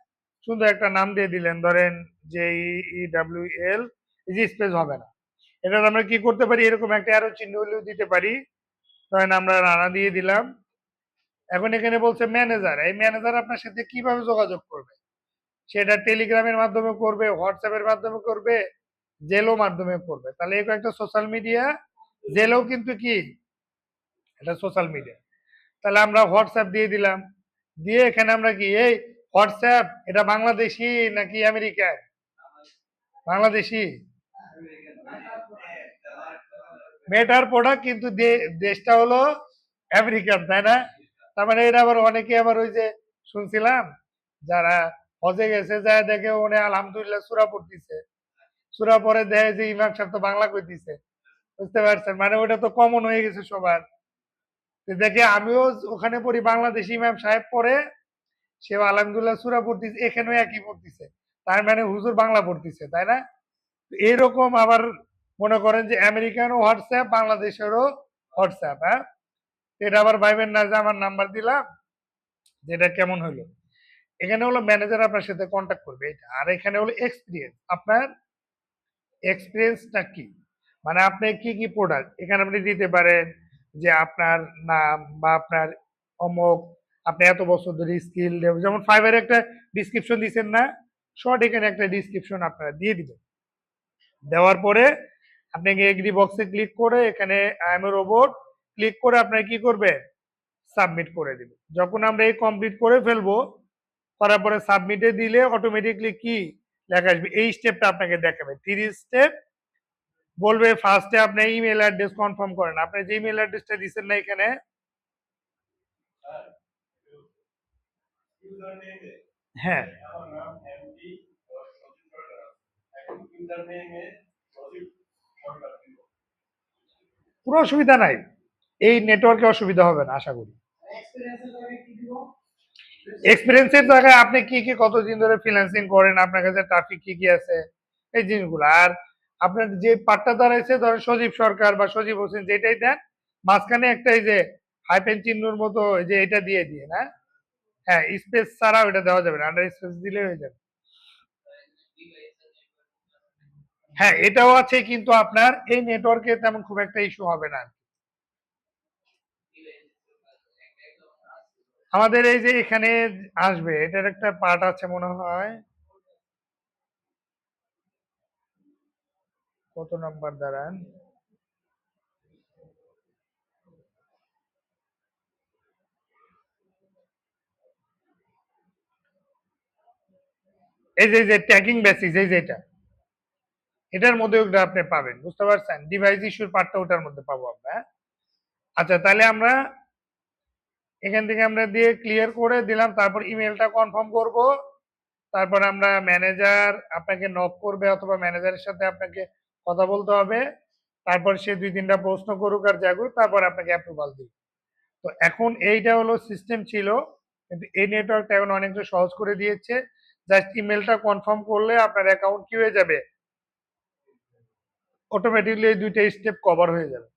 সুন্দর একটা নাম দিয়ে দিলেন, ধরেন যে JEWL, স্পেস হবে না। এটা আমরা কি করতে পারি, এরকম একটা অ্যারো চিহ্ন হলেও দিতে পারি, ধরেন আমরা রানা দিয়ে দিলাম। এখন এখানে বলছে ম্যানেজার, এই ম্যানেজার আপনার সাথে কিভাবে যোগাযোগ করবে? সেটা টেলিগ্রামের মাধ্যমে করবে, হোয়াটসঅ্যাপের মাধ্যমে করবে, জেলো মাধ্যমে করবে। তাহলে এই কয়েকটা সোশ্যাল মিডিয়া, জেলো কিন্তু কি এটা সোশ্যাল মিডিয়া। তাহলে আমরা হোয়াটসঅ্যাপ দিয়ে দিলাম, দিয়ে এখানে আমরা কি এই হোয়াটসঅ্যাপ এটা বাংলাদেশি নাকি আমেরিকান? বাংলাদেশি। মেটার প্রোডাক্ট কিন্তু দেশটা হলো আমেরিকান, তাই না? তার মানে এটা আবার অনেকে আবার ওই যে শুনছিলাম যারা হজে গেছে যায় দেখে উনি আলহামদুলিল্লাহ সূরা পড়তিছে, সূরা পরে দেখে যে ইমাম সাহেব তো বাংলা কইতিছে। বুঝতে পারছেন? মানে ওটা তো কমন হয়ে গেছে সবার। দেখে আমিও ওখানে পড়ি, বাংলাদেশি ইমাম সাহেব পড়ে, সে আলহামদুলিল্লাহ সূরা পড়তিছে, এখানেও একই পড়তিছে। তার মানে হুজুর বাংলা পড়তিছে, তাই না? এরকম আবার মনে করেন যে আমেরিকানও হোয়াটসঅ্যাপ, বাংলাদেশেরও হোয়াটসঅ্যাপ, হ্যাঁ? এটা আবার ভাইবেন না যে আমার নাম্বার দিলাম, যেটা কেমন হলো। এখানে হলো ম্যানেজার আপনার সাথে কন্ট্যাক্ট করবে এটা, আর এখানে হলো এক্সপিরিয়েন্স। আপনার এক্সপিরিয়েন্সটা কি, মানে আপনি কি কি প্রোডাক্ট এখানে আপনি দিতে পারেন, যে আপনার নাম বা আপনার অমুক, আপনি এত বছর ধরে স্কিল, যেমন ফাইবারে একটা ডিসক্রিপশন দিচ্ছেন না, শর্ট এখানে একটা ডিসক্রিপশন আপনারা দিয়ে দিবেন। দেওয়ার পরে আপনাকে এগ্রি বক্সে ক্লিক করে এখানে I M A robot click করে আপনারা কি করবেন, সাবমিট করে দিবেন। যখন আমরা এই কমপ্লিট করে ফেলবো, করার পরে সাবমিটে দিলে অটোমেটিকলি কি লেখা আসবে, এই স্টেপটা আপনাকে দেখাবে 3 স্টেপ। বলবে ফার্স্টে আপনি ইমেল অ্যাড্রেস কনফার্ম করেন, আপনি যে ইমেল অ্যাড্রেসটা দিচ্ছেন না এখানে, হ্যাঁ পুরো অসুবিধা নাই, এই নেটওয়ার্কে অসুবিধা হবে না আশা করি। এক্সপিরিয়েন্সের জায়গায় আপনি কি কি কতদিন ধরে ফ্রিল্যান্সিং করেন, আপনার কাছে ট্রাফিক কি কি আছে, এই জিনিসগুলো। আর আপনার যে পার্টটা দাঁড়াইছে ধরেন সজীব সরকার বা সজীব হোসেন, যেটাই দেন মাঝখানে একটা এই যে হাইপেন চিহ্নর মতো এই যে এটা দিয়ে দিয়ে না, হ্যাঁ স্পেস ছাড়া ওটা দেওয়া যাবে না, আন্ডার স্পেস দিলে হয়ে যাবে। হ্যাঁ এটাও আছে, কিন্তু আপনার এই নেটওয়ার্কে তেমন খুব একটা ইস্যু হবে না। আমাদের এই যে এখানে আসবে, এটার একটা পার্ট আছে মনে হয়, কত নাম্বার দাঁড়ান, এই যে ট্যাগিং বেসিস, এই যে এটার মধ্যে ওটা আপনি পাবেন, বুঝতে পারছেন? ডিভাইস ইস্যুর পার্টটা ওটার মধ্যে পাবো আমরা, হ্যাঁ? আচ্ছা তাহলে আমরা এখান থেকে আমরা দিয়ে ক্লিয়ার করে দিলাম, তারপর ইমেলটা কনফার্ম করব, তারপর আমরা ম্যানেজার আপনাকে নক করবে অথবা ম্যানেজারের সাথে আপনাকে কথা বলতে হবে, তারপর সে 2-3টা প্রশ্ন করুক আর যা করুক, তারপর আপনাকে অ্যাপ্রুভাল দিবে। তো এখন এইটা হলো সিস্টেম ছিল, কিন্তু এই নেটওয়ার্কটা এখন অনেকটা সহজ করে দিয়েছে। জাস্ট ইমেলটা কনফার্ম করলে আপনার অ্যাকাউন্ট কি হয়ে যাবে, অটোমেটিকলি এই 2টা স্টেপ কভার হয়ে যাবে।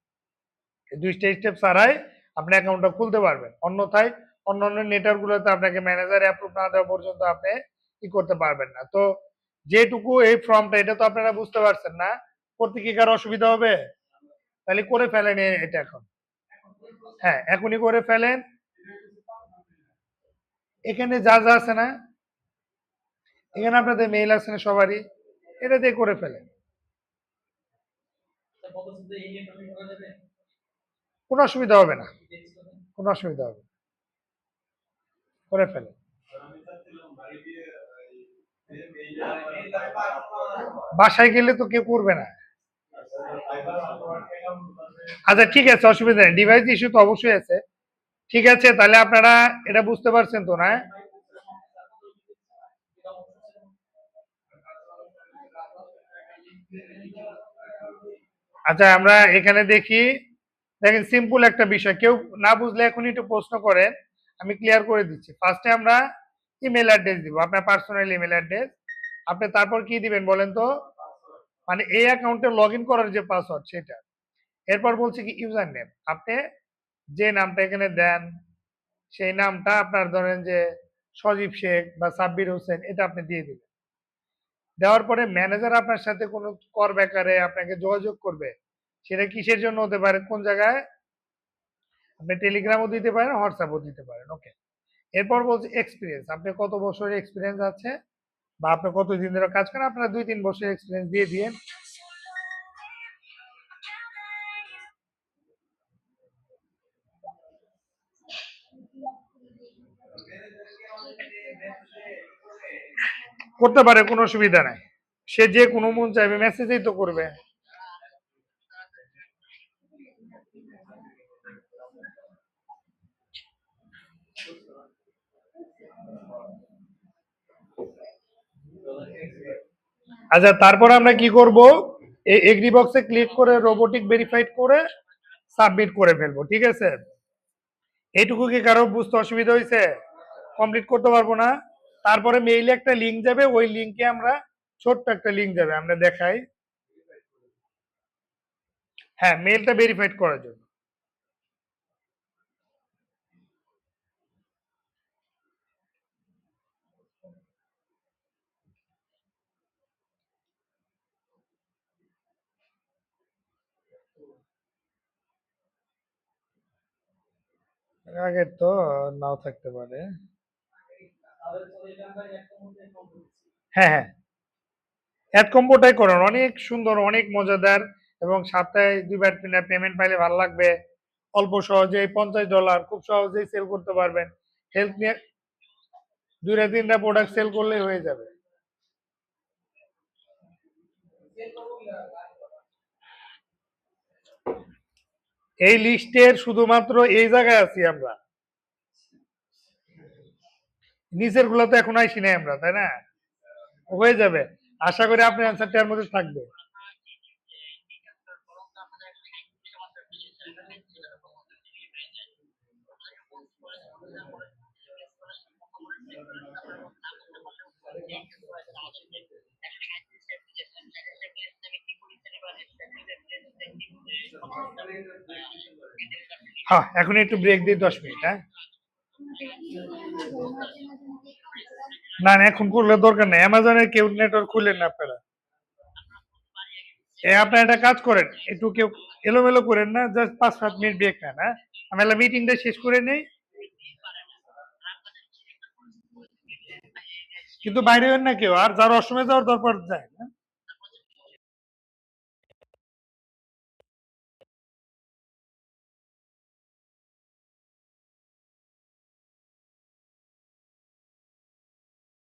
এই 2টা স্টেপ ছাড়াই আপনি অ্যাকাউন্টটা খুলতে পারবেন, অন্যথায় অন্যান্য নেটওয়ার্কগুলোতে আপনাকে ম্যানেজার অ্যাপ্রুভ না দেওয়া পর্যন্ত আপনি কি করতে পারবেন না। তো যেটুকু এই ফর্মটা, এটা তো আপনারা বুঝতে পারছেন না, করতে কি কারো অসুবিধা হবে? তাহলে করে ফেলেন এটা এখন, হ্যাঁ এখনই করে ফেলেন। এখানে যা যা আছে না, এখানে আপনাদের মেইল আছে না সবারই, এটা দিয়ে করে ফেলেন, কোনো অসুবিধা হবে না, কোনো অসুবিধা হবে না, করে ফেলেন। বাসায় গেলে তো কেউ করবে না। আচ্ছা ঠিক আছে, অসুবিধা নেই, ডিভাইস ইস্যু তো অবশ্যই আছে। ঠিক আছে তাহলে আপনারা এটা বুঝতে পারছেন তো না? আচ্ছা আমরা এখানে দেখি, দেখেন সিম্পল একটা বিষয়, কেউ না বুঝলে এখনই একটু প্রশ্ন করেন, আমি ক্লিয়ার করে দিচ্ছি। ফার্স্টে আমরা ইমেল অ্যাড্রেস দিব, আপনার পার্সোনাল ইমেল অ্যাড্রেস। আপনি তারপর কি দিবেন বলেন তো, মানে এই অ্যাকাউন্টে লগ ইন করার যে পাসওয়ার্ড সেটা। এরপর বলছে কি ইউজার নেম, আপনি যে নামটা এখানে দেন সেই নামটা আপনার ধরেন যে সজীব শেখ বা সাব্বির হোসেন, এটা আপনি দিয়ে দিবেন। দেওয়ার পরে ম্যানেজার আপনার সাথে কোনো কর ব্যাপারে আপনাকে যোগাযোগ করবে, সেটা কিসের জন্য হতে পারে, কোন জায়গায়, আপনি টেলিগ্রামও দিতে পারেন, হোয়াটসঅ্যাপও দিতে পারেন। ওকে। এরপর বলছি এক্সপিরিয়েন্স, আপনি কত বছরের এক্সপিরিয়েন্স আছে বা আপনি কতদিন ধরে কাজ করেন, আপনার 2-3 বছরের এক্সপিরিয়েন্স দিয়ে দিয়েন। করতে পারে, কোনো অসুবিধা নাই। সে যে কোনো মন চাইবে মেসেজেই তো করবে। আচ্ছা, তারপর আমরা কি করব, এই এগ্রি বক্সে ক্লিক করে রোবোটিক ভেরিফাইড করে সাবমিট করে ফেলবো, ঠিক আছে? এইটুকু কি কারো বুঝতে অসুবিধা হয়েছে? কমপ্লিট করতে পারবো না? তারপরে মেইলে একটা লিংক যাবে, ওই লিংকে আমরা, ছোট্ট একটা লিংক যাবে, আমরা দেখাই। হ্যাঁ, মেইলটা ভেরিফাইড করার জন্য। আগে তো নাও থাকতে পারে। হ্যাঁ, হ্যাঁ, অ্যাড কম্বোটাই করুন, অনেক সুন্দর, অনেক মজাদার, এবং সপ্তাহে 2 বার পেমেন্ট পাইলে ভালো লাগবে। অল্প সহজেই $50 খুব সহজেই সেল করতে পারবেন। হেল্প নিয়ে 2-3টা প্রোডাক্ট সেল করলেই হয়ে যাবে। এই লিস্টের শুধুমাত্র এই জায়গায় আছি আমরা, নিচের গুলো তো এখন আইসি নাই আমরা, তাই না? হয়ে যাবে, আশা করি আপনার অ্যান্সারটার মধ্যে থাকবে। হ্যাঁ, এখন একটু ব্রেক দিই 10 মিনিট, হ্যাঁ। না না, এখন করলে দরকার নেই, অ্যামাজনের কেউ নেটওয়ার্ক খুললেন না আপনারা। আপনারা একটা কাজ করেন, একটু কেউ এলোমেলো করেন না, জাস্ট 5-7 মিনিট ব্রেক নেন, হ্যাঁ। আমি মিটিংটা শেষ করে নেই, কিন্তু বাইরে হন না কেউ, আর যার অসময়ে যাওয়ার দরকার যায় না।